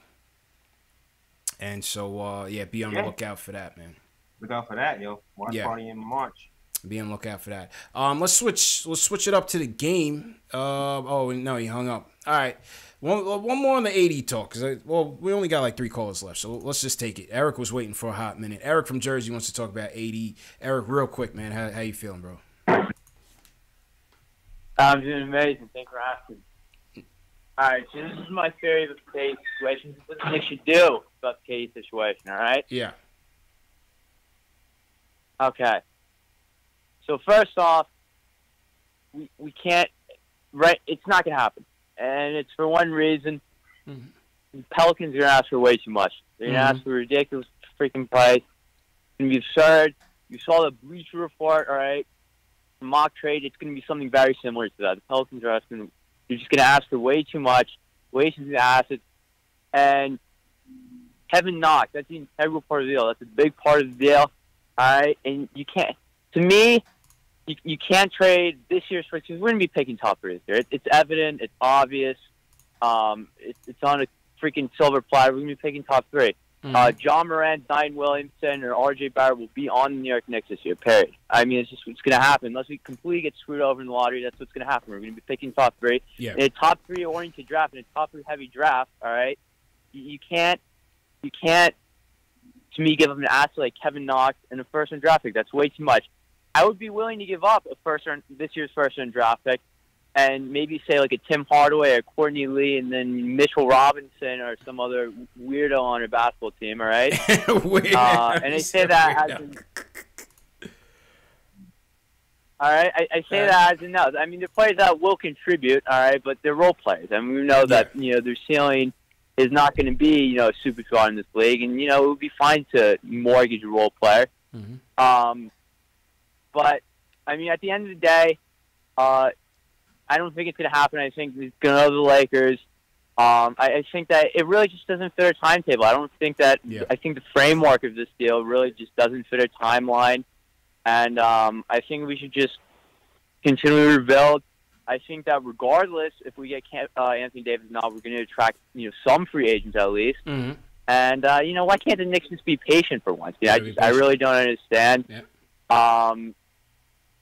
And so, be on the lookout for that, man. Look out for that, yo. Watch party in March. Be on the lookout for that. Let's switch it up to the game. No, he hung up. All right. One more on the AD talk, because we only got like 3 callers left, so let's just take it. Eric was waiting for a hot minute. Eric from Jersey wants to talk about AD. Eric, real quick, man, how you feeling, bro? I'm doing amazing. Thanks for asking. All right, so this is my theory of the KD situation. This is what they should do about the KD situation, all right? Yeah. Okay. So first off, we can't, right? It's not going to happen. And it's for one reason. Mm-hmm. The Pelicans are going to ask for way too much. They're going to ask for a ridiculous freaking price. It's going to be absurd. You saw the Bleacher Report, all right? Mock trade, it's going to be something very similar to that. The Pelicans are asking, you're just going to ask for way too much, way too many assets. And Kevin Knox, that's the integral part of the deal. That's a big part of the deal, all right? And you can't, to me, you can't trade this year's first, because we're going to be picking top 3 this year. It's evident. It's obvious. It's on a freaking silver platter. We're going to be picking top 3. Mm-hmm. John Morant, Zion Williamson, or R.J. Barrett will be on the New York Knicks this year, period. I mean, it's going to happen. Unless we completely get screwed over in the lottery, that's what's going to happen. We're going to be picking top 3. Yeah. In a top 3 oriented draft, in a top 3 heavy draft, all right? You can't, to me, give up an asset like Kevin Knox and a first-round draft pick. That's way too much. I would be willing to give up this year's first-round draft pick and maybe say like a Tim Hardaway or Courtney Lee and then Mitchell Robinson or some other weirdo on a basketball team, all right? And I say that as all right, I say that as a no. I mean, the players that will contribute, all right, but they're role players. I mean, we know that, their ceiling is not going to be, a superstar in this league, and it would be fine to mortgage a role player. Mm-hmm. But I mean, at the end of the day, I don't think it's going to happen. I think it's going to go to the Lakers. I think that it really just doesn't fit our timetable. I don't think that. Yeah. I think the framework of this deal really just doesn't fit our timeline, and I think we should just continue to rebuild. I think that regardless if we get Anthony Davis or not, we're going to attract some free agents at least. Mm-hmm. And why can't the Knicks just be patient for once? I really don't understand. Yeah.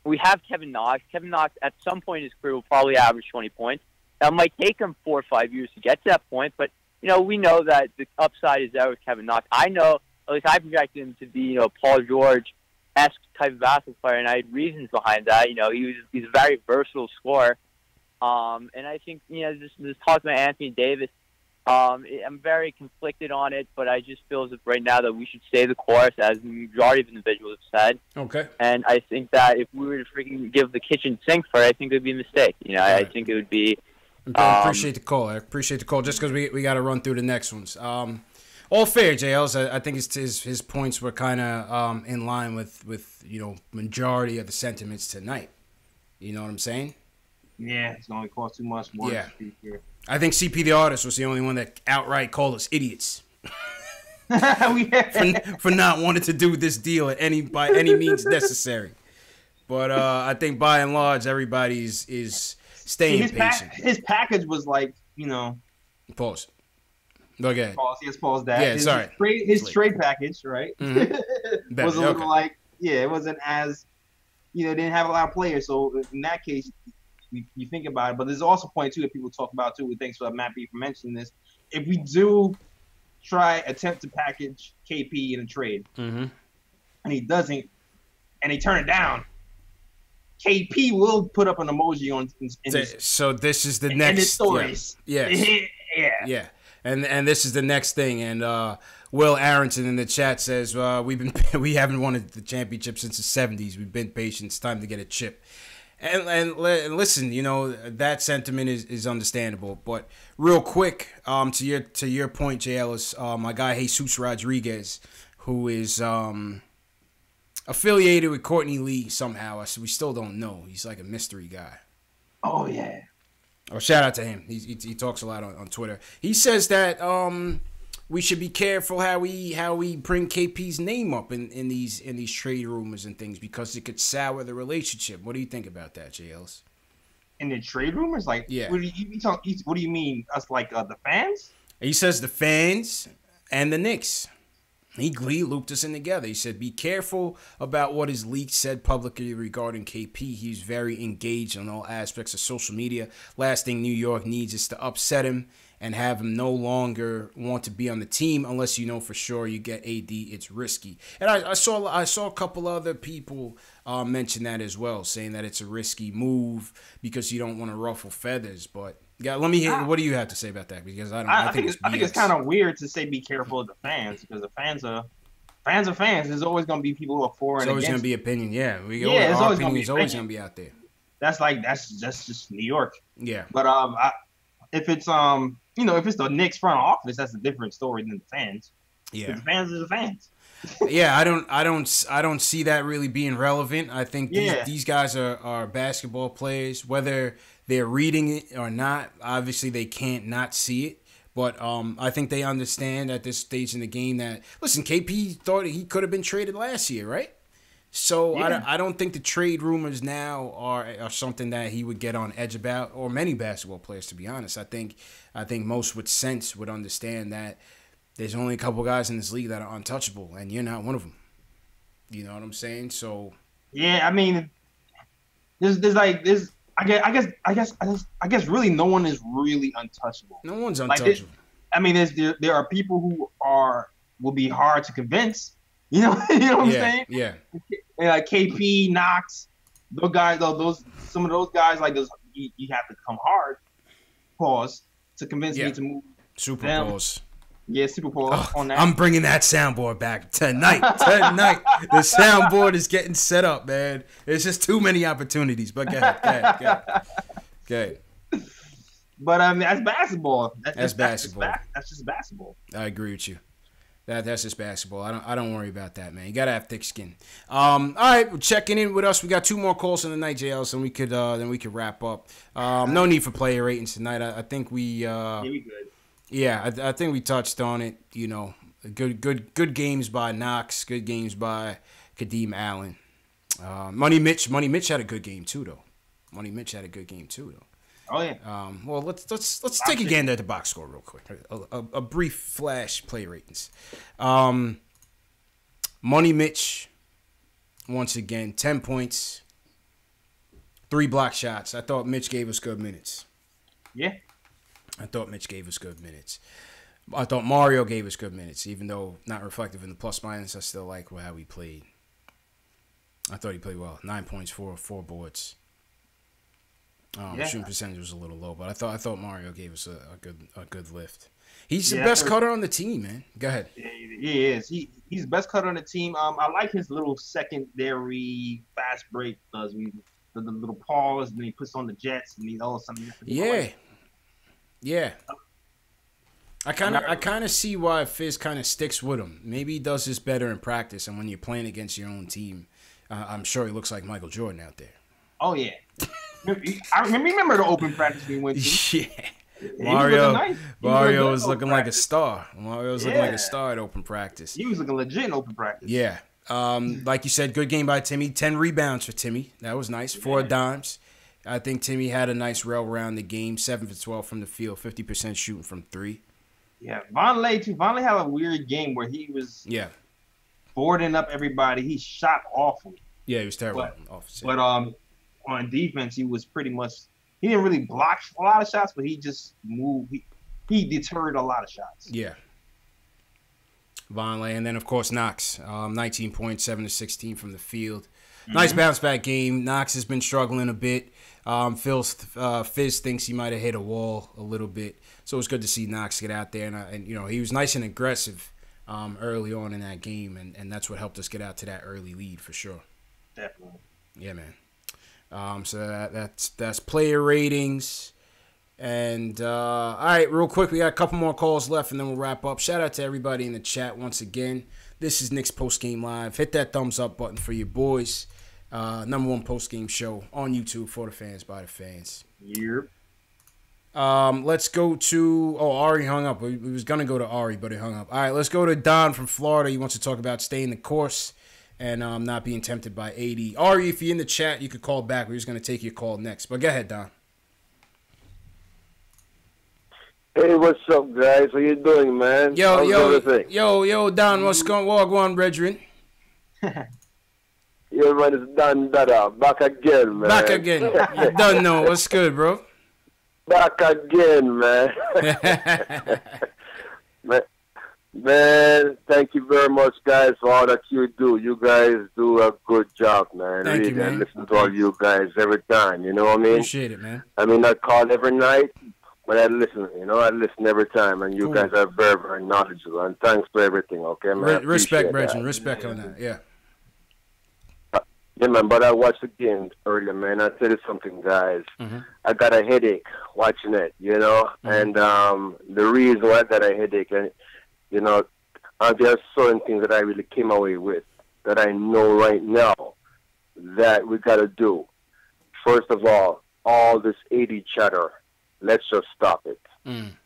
We have Kevin Knox. Kevin Knox at some point in his career will probably average 20 points. Now, it might take him 4 or 5 years to get to that point, but we know that the upside is there with Kevin Knox. I know, at least I projected him to be Paul George-esque type of basketball player, and I had reasons behind that. He's a very versatile scorer. And I think, this talk about Anthony Davis, I'm very conflicted on it, but I just feel as if right now that we should stay the course, as the majority of individuals have said. Okay. And I think that if we were to freaking give the kitchen sink for it, I think it would be a mistake. I think it would be... I appreciate the call. I appreciate the call, just because we got to run through the next ones. All fair, JLs. I think his points were kind of in line with majority of the sentiments tonight. You know what I'm saying? Yeah, it's going to cost too much more. Yeah. I think CP the artist was the only one that outright called us idiots for not wanting to do this deal by any means necessary. But I think by and large, everybody is staying patient. His package was like, Pause. Okay. Pause. Yes, pause that. Yeah, sorry. His trade package, right? Mm-hmm. was a little like, it wasn't as, didn't have a lot of players. So in that case, you think about it. But there's also a point, too, that people talk about, too. Thanks for Matt B for mentioning this. If we do attempt to package KP in a trade, mm-hmm. and he doesn't, and they turn it down, KP will put up an emoji so this is the next stories. Yeah. Yeah. And this is the next thing. And Will Arrington in the chat says we haven't won the championship since the 70s. We've been patient. It's time to get a chip. And listen, that sentiment is understandable. But real quick, to your point, J. Ellis, my guy Jesus Rodriguez, who is affiliated with Courtney Lee somehow. So we still don't know. He's like a mystery guy. Oh, yeah. Oh, shout out to him. He talks a lot on Twitter. He says that we should be careful how we bring KP's name up in these trade rumors and things, because it could sour the relationship. What do you think about that, J. Ellis? In the trade rumors? Like, yeah. What do you mean? Us, like, the fans? He says the fans and the Knicks. He looped us in together. He said, be careful about what his leak said publicly regarding KP. He's very engaged on all aspects of social media. Last thing New York needs is to upset him and have him no longer want to be on the team unless you know for sure you get AD. It's risky. And I saw a couple other people mention that as well, saying that it's a risky move because you don't want to ruffle feathers. But yeah, let me hear. What do you have to say about that? Because I think it's kind of weird to say be careful of the fans, because the fans are fans. There's always going to be people who are for and against. There's always going to be opinion. Yeah, it's always going to be out there. That's just New York. Yeah. But if it's if it's the Knicks front office, that's a different story than the fans. Yeah. The fans are the fans. Yeah, I don't see that really being relevant. I think these guys are basketball players, whether they're reading it or not. Obviously, they can't not see it. But I think they understand at this stage in the game that, listen, KP thought he could have been traded last year, right? So I don't think the trade rumors now are something that he would get on edge about, or many basketball players, to be honest. I think most with sense would understand that there's only a couple guys in this league that are untouchable, and you're not one of them. You know what I'm saying? So yeah, I mean, I guess really no one is really untouchable. No one's untouchable. There are people who will be hard to convince. You know what I'm saying? Yeah. And like KP, Knox, those guys, some of those guys, like those, you have to come hard. Pause to convince me to move. Super them. pause. Yeah, super pause on that. I'm bringing that soundboard back tonight. The soundboard is getting set up, man. There's just too many opportunities. But go ahead. But I mean, that's basketball. That's basketball. That's just basketball. I agree with you. That's just basketball. I don't worry about that, man. You gotta have thick skin. All right, we're checking in with us. We got 2 more calls in the night, JL, and we could wrap up. No need for player ratings tonight. I think we we good. Yeah, I think we touched on it. You know, good games by Knox. Good games by Kadeem Allen. Money Mitch had a good game too, though. Oh yeah. Well, let's take a gander at the box score real quick. A brief flash play ratings. Money Mitch, once again, 10 points, 3 block shots. I thought Mitch gave us good minutes. Yeah. I thought Mario gave us good minutes, even though not reflective in the plus minus. I still like how he played. I thought he played well. 9 points, 4 boards. Shooting percentage was a little low, but I thought Mario gave us a good lift. He's the best cutter on the team, man. Go ahead. Yeah, he is. He's the best cutter on the team. I like his little secondary fast break. The little pause, and then he puts on the jets, and something. Yeah. I kind of see why Fizz kind of sticks with him. Maybe he does this better in practice, and when you're playing against your own team, I'm sure he looks like Michael Jordan out there. Oh yeah. I remember the open practice we went to. Yeah. Mario was looking like a star. Mario was looking like a star at open practice. He was looking legit in open practice. Yeah. Like you said, good game by Timmy. 10 rebounds for Timmy. That was nice. 4 dimes. I think Timmy had a nice rail around the game. 7 for 12 from the field. 50% shooting from 3. Yeah. Vonleh, too. Vonleh had a weird game where he was boarding up everybody. He shot awful. Yeah, he was terrible. But on defense, he was pretty much – he didn't really block a lot of shots, but he just moved. He deterred a lot of shots. Yeah. Vonleh, and then, of course, Knox. 19 points, 7 to 16 from the field. Nice bounce-back game. Knox has been struggling a bit. Fizz thinks he might have hit a wall a little bit. So it was good to see Knox get out there. And he was nice and aggressive early on in that game, and that's what helped us get out to that early lead for sure. Definitely. Yeah, man. So that's player ratings. And all right, real quick, we got a couple more calls left, and then we'll wrap up. Shout out to everybody in the chat once again. This is Knicks Post Game Live. Hit that thumbs up button for your boys. Number 1 post game show on YouTube for the fans by the fans. Yep. Let's go to Ari hung up. We was gonna go to Ari, but he hung up. All right, let's go to Don from Florida. He wants to talk about staying the course and not being tempted by 80. Ari, if you're in the chat, you could call back. We're just going to take your call next. But go ahead, Don. Hey, what's up, guys? How you doing, man? Yo, Don, what's going on, brethren? Yo, man, it's Don Dada. Back again, man. Back again. You don't know. What's good, bro? Back again, man. Man, thank you very much, guys, for all that you do. You guys do a good job, man. Thank you, man. I listen to all you guys every time, you know what I mean? Appreciate it, man. I mean, I call every night, but I listen, I listen every time, and you guys are very, very knowledgeable, and thanks for everything, okay, man? Respect, Brethren. Respect on that, yeah. Yeah, man, but I watched the game earlier, man. I'll tell you something, guys. Mm-hmm. I got a headache watching it, and the reason why I got a headache, and there are certain things that I really came away with that I know right now that we got to do. First of all this 80 chatter, let's just stop it.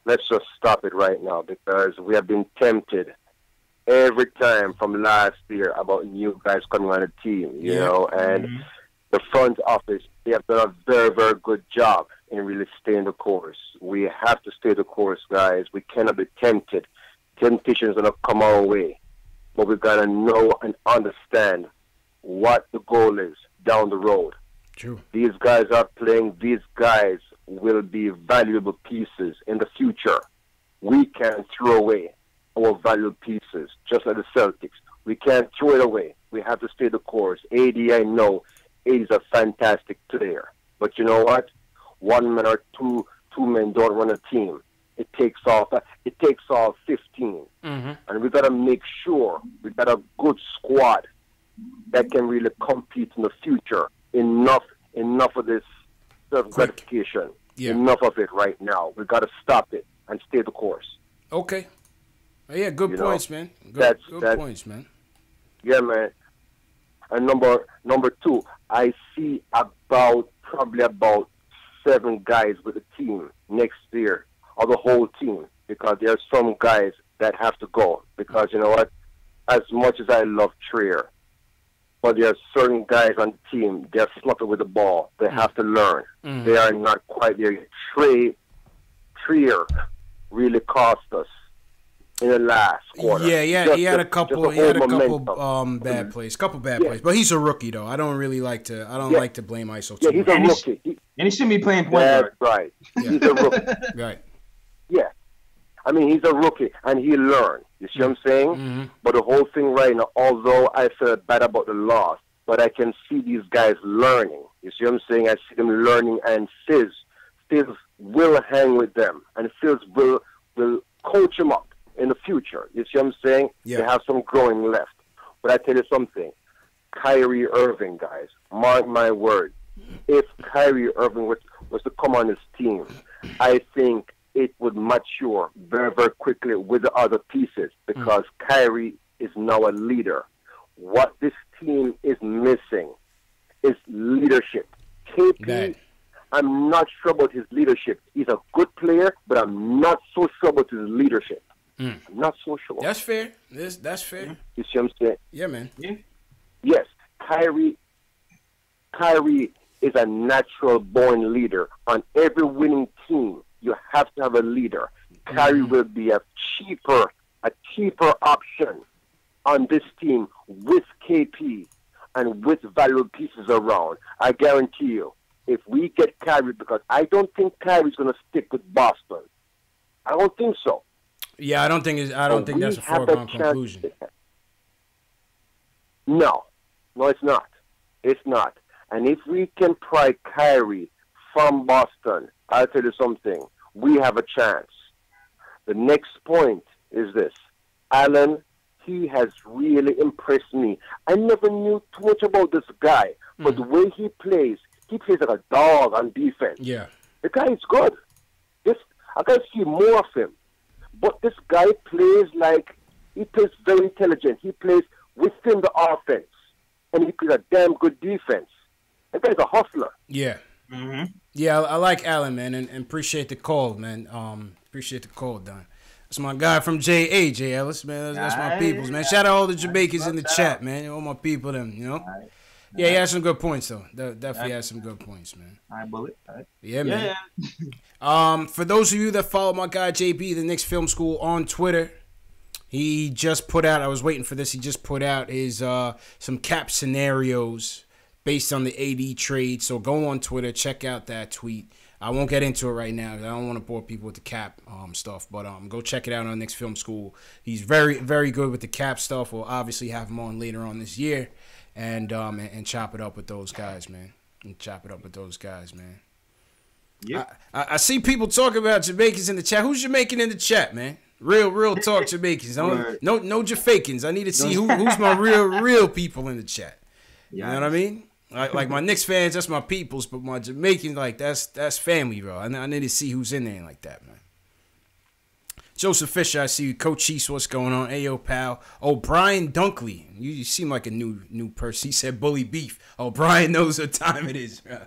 Let's just stop it right now because we have been tempted every time from last year about new guys coming on the team, and the front office, they have done a very, very good job in really staying the course. We have to stay the course, guys. We cannot be tempted. Temptation is going to come our way. But we've got to know and understand what the goal is down the road. True. These guys are playing. These guys will be valuable pieces in the future. We can't throw away our valuable pieces, just like the Celtics. We can't throw it away. We have to stay the course. AD, I know, AD is a fantastic player. But you know what? One man or two men don't run a team. It takes off 15. Mm-hmm. And we got to make sure we got a good squad that can really compete in the future. Enough of this stuff gratification. Yeah. Enough of it right now. We got to stop it and stay the course. Okay. Yeah, good points, man. Good points, man. Yeah, man. And number 2, I see probably about 7 guys with the team next year, or the whole team, because there are some guys that have to go. Because you know what? As much as I love Trier, but there are certain guys on the team, they're sloppy with the ball. They have to learn. They are not quite there. Trier really cost us in the last quarter. Yeah, he had a couple bad plays. But he's a rookie though. I don't really like to like to blame ISO too much. Yeah, he's a rookie. And he shouldn't be playing point guard. Right. Yeah. He's a rookie. Right. Yeah. I mean, he's a rookie, and he learned. You see what I'm saying? Mm-hmm. But the whole thing right now, although I felt bad about the loss, but I can see these guys learning. You see what I'm saying? I see them learning, and Fizz will hang with them, and Fizz will coach them up in the future. You see what I'm saying? Yeah. They have some growing left. But I tell you something, Kyrie Irving, guys, mark my word, if Kyrie Irving was to come on this team, I think it would mature very, very quickly with the other pieces, because Kyrie is now a leader. What this team is missing is leadership. KP, I'm not sure about his leadership. He's a good player, but I'm not so sure about his leadership. I'm not so sure. That's fair. That's fair. You see what I'm saying? Yeah, man. Yeah. Yes, Kyrie is a natural-born leader. On every winning team, you have to have a leader. Kyrie will be a cheaper option on this team with KP and with valuable pieces around. I guarantee you, if we get Kyrie, because I don't think Kyrie's going to stick with Boston. I don't think so. Yeah, I don't think that's a foregone conclusion. No, it's not. It's not. And if we can pry Kyrie from Boston, I'll tell you something, we have a chance. The next point is this. Allen, he has really impressed me. I never knew too much about this guy, but the way he plays like a dog on defense. Yeah. The guy is good. I got to see more of him. But this guy plays very intelligent. He plays within the offense. And he plays a damn good defense. That guy's a hustler. Yeah. Mm-hmm. Yeah, I like Allen, man, and appreciate the call, man. Appreciate the call, Don. That's my guy from J.A., J. Ellis, man. That's my peoples, man. Shout out all the Jamaicans in the chat, man. All my people, them, you know. Yeah, he had some good points, though. Definitely had some good points, man. All right, Bullet. All right. Yeah, man. For those of you that follow my guy, JB, the Knicks Film School, on Twitter, he just put out, I was waiting for this, he just put out his some cap scenarios based on the AD trade. So go on Twitter, check out that tweet. I won't get into it right now. I don't want to bore people with the cap stuff, but go check it out on Knicks Film School. He's very, very good with the cap stuff. We'll obviously have him on later on this year. And chop it up with those guys, man. Yeah. I see people talking about Jamaicans in the chat. Who's Jamaican in the chat, man? Real talk Jamaicans. No Jafakins. I need to see who's my real people in the chat. You know what I mean? Like my Knicks fans, that's my peoples, but my Jamaicans, that's family, bro. I need to see who's in there like that, man. Joseph Fisher, I see you. Coach Cheese, what's going on? Ayo, pal. Oh, Brian Dunkley. You seem like a new person. He said bully beef. Oh, Brian knows what time it is, bro.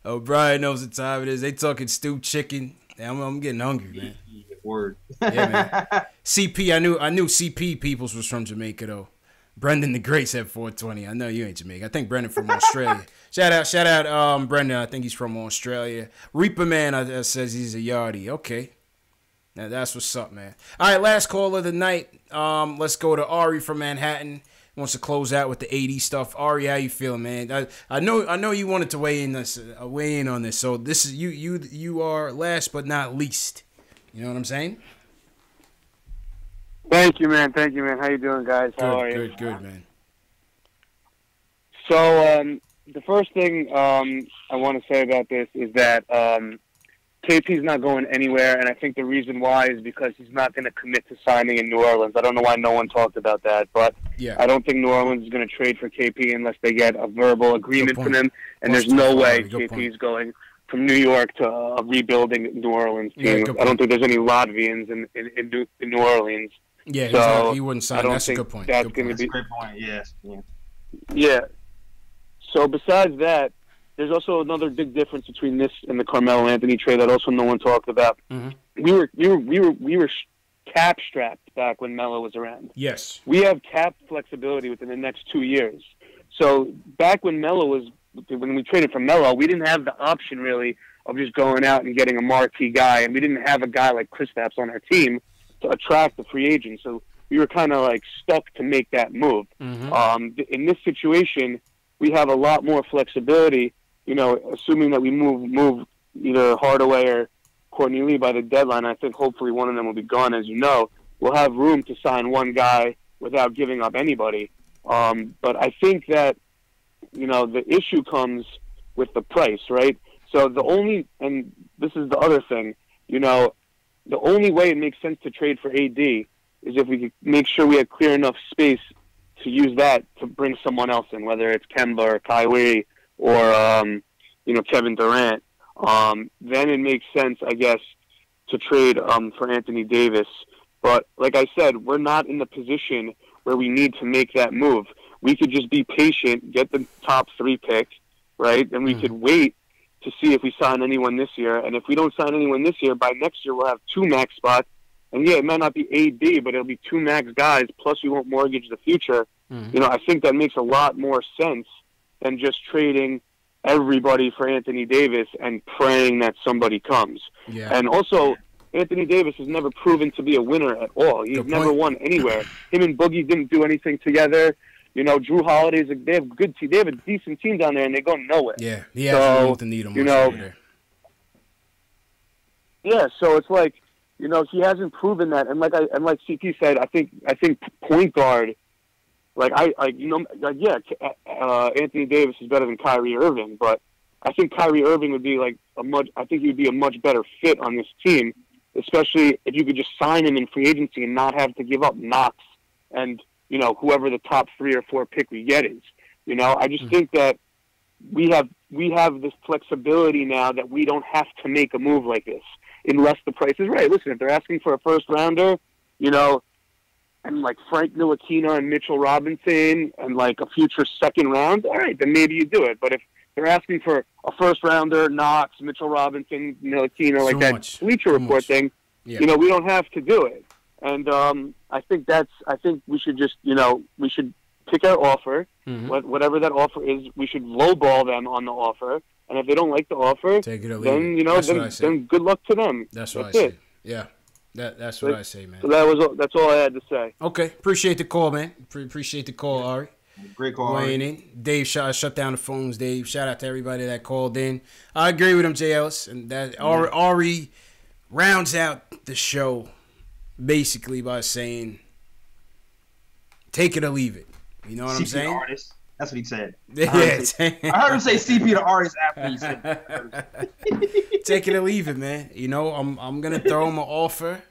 They talking stewed chicken. I'm getting hungry, man. Word. Yeah, man. CP, I knew CP Peoples was from Jamaica, though. Brendan the Great said 420. I know you ain't Jamaican. I think Brendan from Australia. Shout out, Brendan. I think he's from Australia. Reaper Man says he's a yardie. Okay. Now that's what's up, man. All right, last call of the night. Let's go to Ari from Manhattan. Wants to close out with the AD stuff. Ari, how you feeling, man? I know you wanted to weigh in on this. So this is you are last but not least. You know what I'm saying? Thank you, man. How you doing, guys? How are you? Good, man. So the first thing I want to say about this is that KP's not going anywhere, and I think the reason why is because he's not going to commit to signing in New Orleans. I don't know why no one talked about that, but I don't think New Orleans is going to trade for KP unless they get a verbal agreement from him, and there's no way KP is going from New York to a rebuilding New Orleans team. Yeah, I don't think there's any Latvians in New Orleans. Yeah, so he wouldn't sign. I don't That's think a good point. That's going to be a great point. Yes. Yeah. Yeah. So besides that, there's also another big difference between this and the Carmelo Anthony trade that also no one talked about. Mm-hmm. We were cap strapped back when Melo was around. Yes. We have cap flexibility within the next 2 years. So back when when we traded for Melo, we didn't have the option really of just going out and getting a marquee guy, and we didn't have a guy like Kristaps on our team to attract the free agent. So we were kind of like stuck to make that move. Mm-hmm. In this situation, we have a lot more flexibility. You know, assuming that we move either Hardaway or Courtney Lee by the deadline, I think hopefully one of them will be gone. As you know, we'll have room to sign one guy without giving up anybody. But I think that, you know, the issue comes with the price, right? So and this is the other thing, you know, the only way it makes sense to trade for AD is if we could make sure we have clear enough space to use that to bring someone else in, whether it's Kemba or Kyrie or, you know, Kevin Durant. Then it makes sense, I guess, to trade for Anthony Davis. But like I said, we're not in the position where we need to make that move. We could just be patient, get the top 3 pick, right? And we could wait to see if we sign anyone this year. And if we don't sign anyone this year, by next year we'll have 2 max spots. And yeah, it might not be AD, but it'll be 2 max guys, plus we won't mortgage the future. You know, I think that makes a lot more sense than just trading everybody for Anthony Davis and praying that somebody comes. Yeah. And also, Anthony Davis has never proven to be a winner at all. He's never won anywhere. Him and Boogie didn't do anything together. You know, Drew Holiday's they have a good team. They have a decent team down there, and they go nowhere. Yeah, he hasn't moved the needle much over there. Yeah, so it's like, you know, he hasn't proven that. And like CP said, I think point guard. Anthony Davis is better than Kyrie Irving, but I think Kyrie Irving would be he would be a much better fit on this team, especially if you could just sign him in free agency and not have to give up Knox and, you know, whoever the top 3 or 4 pick we get is. You know, I just think that we have this flexibility now that we don't have to make a move like this unless the price is right. Listen, if they're asking for a first rounder, you know, and like Frank Ntilikina and Mitchell Robinson and like a future second round, all right, then maybe you do it. But if they're asking for a first rounder, Knox, Mitchell Robinson, Ntilikina, like that Bleacher Report thing, you know, we don't have to do it. And I think we should just, you know, we should pick our offer, whatever that offer is. We should lowball them on the offer, and if they don't like the offer, take it or leave then you know, then good luck to them. That's what I say. Yeah. That's what I say, man. So that's all I had to say. Okay, appreciate the call, man. Appreciate the call, Ari. Great call, Weighing in. Dave, shut down the phones, Dave. Shout out to everybody that called in. I agree with him, J. Ellis, and that Ari rounds out the show basically by saying, "Take it or leave it." You know what I'm saying? Artist. That's what he said. I heard him say CP the artist after he said that. Take it or leave it, man. You know, I'm gonna throw him an offer,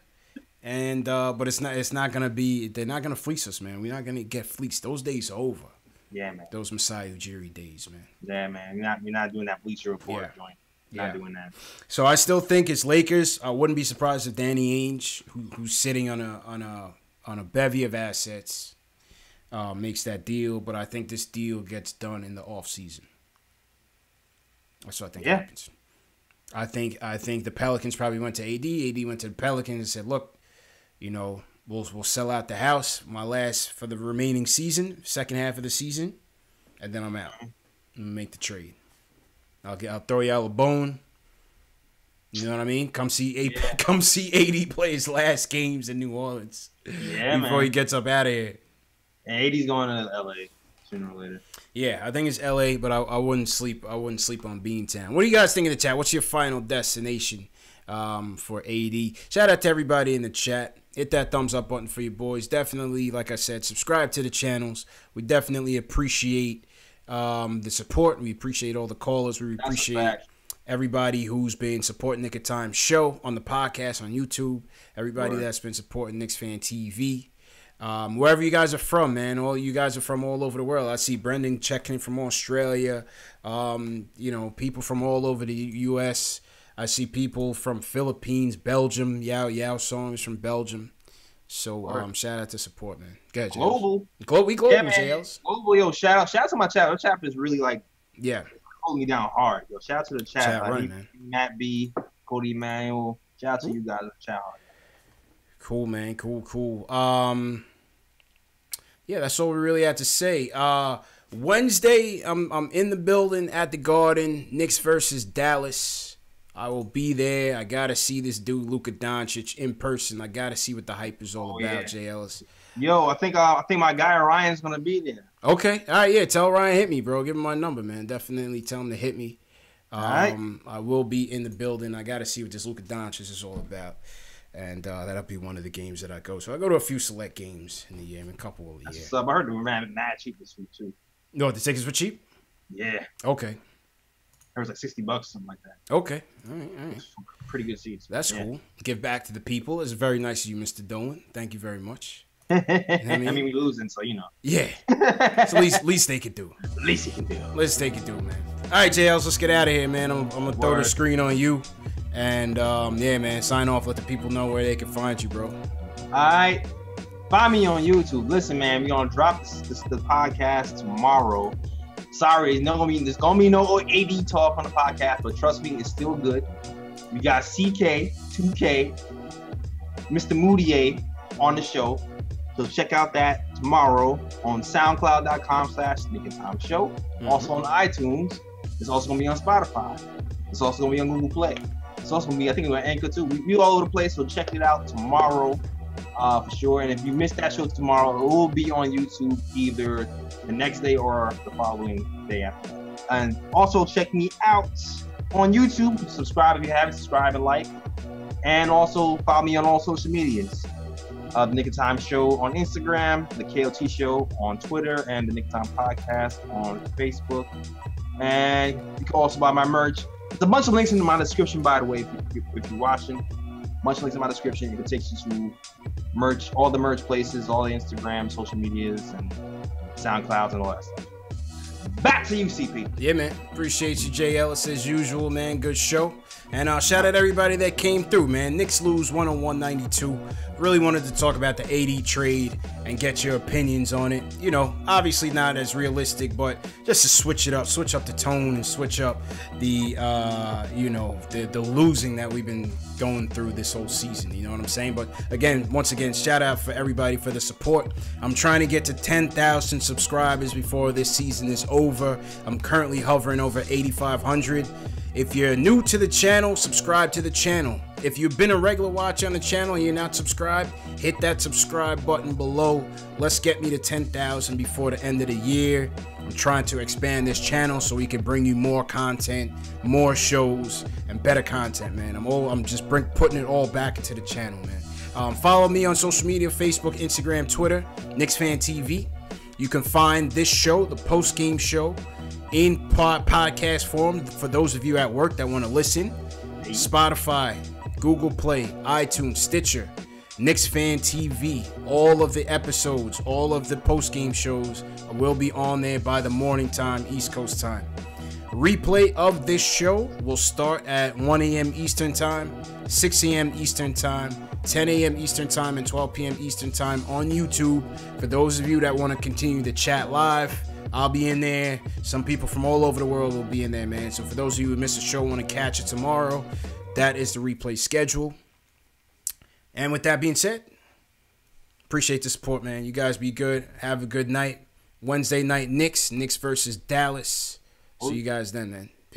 and but it's not gonna be. They're not gonna fleece us, man. We're not gonna get fleeced. Those days are over. Yeah, man. Those Masai Ujiri days, man. Yeah, man. You're not doing that Bleacher Report joint. Not doing that. So I still think it's Lakers. I wouldn't be surprised if Danny Ainge, who's sitting on a bevy of assets, makes that deal. But I think this deal gets done in the off season. That's what I think happens. I think the Pelicans probably went to AD. AD went to the Pelicans and said, "Look, you know, we'll sell out the house for the remaining season, second half of the season, and then I'm out. And make the trade. I'll throw y'all a bone. You know what I mean? Come see AD play his last games in New Orleans before he gets up out of here. And AD's going to LA sooner or later. Yeah, I think it's LA, but I wouldn't sleep on Beantown. What do you guys think in the chat? What's your final destination for AD? Shout out to everybody in the chat. Hit that thumbs up button for you boys. Definitely, like I said, subscribe to the channels. We definitely appreciate the support. We appreciate all the callers. We appreciate everybody who's been supporting Nick of Time show on the podcast, on YouTube. Everybody that's been supporting Knicks Fan TV. Wherever you guys are from, man. All you guys are from all over the world. I see Brendan checking in from Australia. People from all over the U.S. I see people from Philippines, Belgium. Yao songs from Belgium. So shout out to support, man. Go ahead, Global. We global, yeah, JLs. Global, yo, shout out to my chat. My chat is really like holding me down hard. Yo, shout out to the chat. Right, man. Matt B, Cody Manuel. Shout out to you guys in the chat. Cool, man. Cool. Yeah, that's all we really had to say. Wednesday, I'm in the building at the Garden. Knicks versus Dallas. I will be there. I gotta see this dude Luka Doncic in person. I gotta see what the hype is all about. JLs. Yo, I think my guy Ryan's gonna be there. Okay, all right, yeah. Tell Ryan hit me, bro. Give him my number, man. Definitely tell him to hit me. All right. I will be in the building. I gotta see what this Luka Doncic is all about. And that'll be one of the games that I go. So I go to a few select games in the year, a couple of the year. I heard they were mad cheap this week too. No, the tickets were cheap? Yeah. Okay. There was like $60, something like that. Okay. All right. Pretty good seats. That's cool. Give back to the people. It's very nice of you, Mr. Dolan. Thank you very much. I mean, we losing, so you know. Yeah. It's least they could do. Least they can do. Least they could do, man. All right, JLs, let's get out of here, man. I'm gonna throw the screen on you. And, yeah, man, sign off. Let the people know where they can find you, bro. All right. Find me on YouTube. Listen, man, we're going to drop the podcast tomorrow. Sorry, there's going to be no AD talk on the podcast, but trust me, it's still good. We got CK, 2K, Mr. Moutier on the show. So check out that tomorrow on soundcloud.com/NickandTime Show. Mm-hmm. Also on iTunes. It's also going to be on Spotify. It's also going to be on Google Play. It's also going to be, I think, on Anchor too. We all over the place, so check it out tomorrow for sure. And if you missed that show tomorrow, it will be on YouTube either the next day or the following day after. And also check me out on YouTube. Subscribe if you haven't. Subscribe and like. And also follow me on all social medias. The Nick and Time Show on Instagram, the KOT Show on Twitter, and the Nick and Time Podcast on Facebook. And you can also buy my merch. There's a bunch of links in my description, by the way, if you're watching. A bunch of links in my description. It can take you to merch, all the merch places, all the Instagram, social medias, and SoundClouds, and all that stuff. Back to you, CP. Yeah, man. Appreciate you, Jay Ellis, as usual, man. Good show. And shout out everybody that came through, man. Knicks lose 101-92. Really wanted to talk about the AD trade and get your opinions on it. You know, obviously not as realistic, but just to switch up the tone and switch up the losing that we've been going through this whole season. You know what I'm saying? But once again, shout out for everybody for the support. I'm trying to get to 10,000 subscribers before this season is over. I'm currently hovering over 8,500. If you're new to the channel, subscribe to the channel. If you've been a regular watcher on the channel and you're not subscribed, hit that subscribe button below. Let's get me to 10,000 before the end of the year. I'm trying to expand this channel so we can bring you more content, more shows, and better content, man. I'm just putting it all back into the channel, man. Follow me on social media, Facebook, Instagram, Twitter, Knicks Fan TV. You can find this show, the post-game show, in podcast form for those of you at work that want to listen. Spotify, Google Play, iTunes, Stitcher, Knicks Fan TV. All of the episodes, all of the post-game shows will be on there by the morning time, East Coast time. Replay of this show will start at 1 a.m. Eastern time, 6 a.m. Eastern time, 10 a.m. Eastern time, and 12 p.m. Eastern time on YouTube. For those of you that want to continue to chat live, I'll be in there. Some people from all over the world will be in there, man. So for those of you who missed the show, want to catch it tomorrow, that is the replay schedule. And with that being said, appreciate the support, man. You guys be good. Have a good night. Wednesday night, Knicks versus Dallas. See you guys then, man.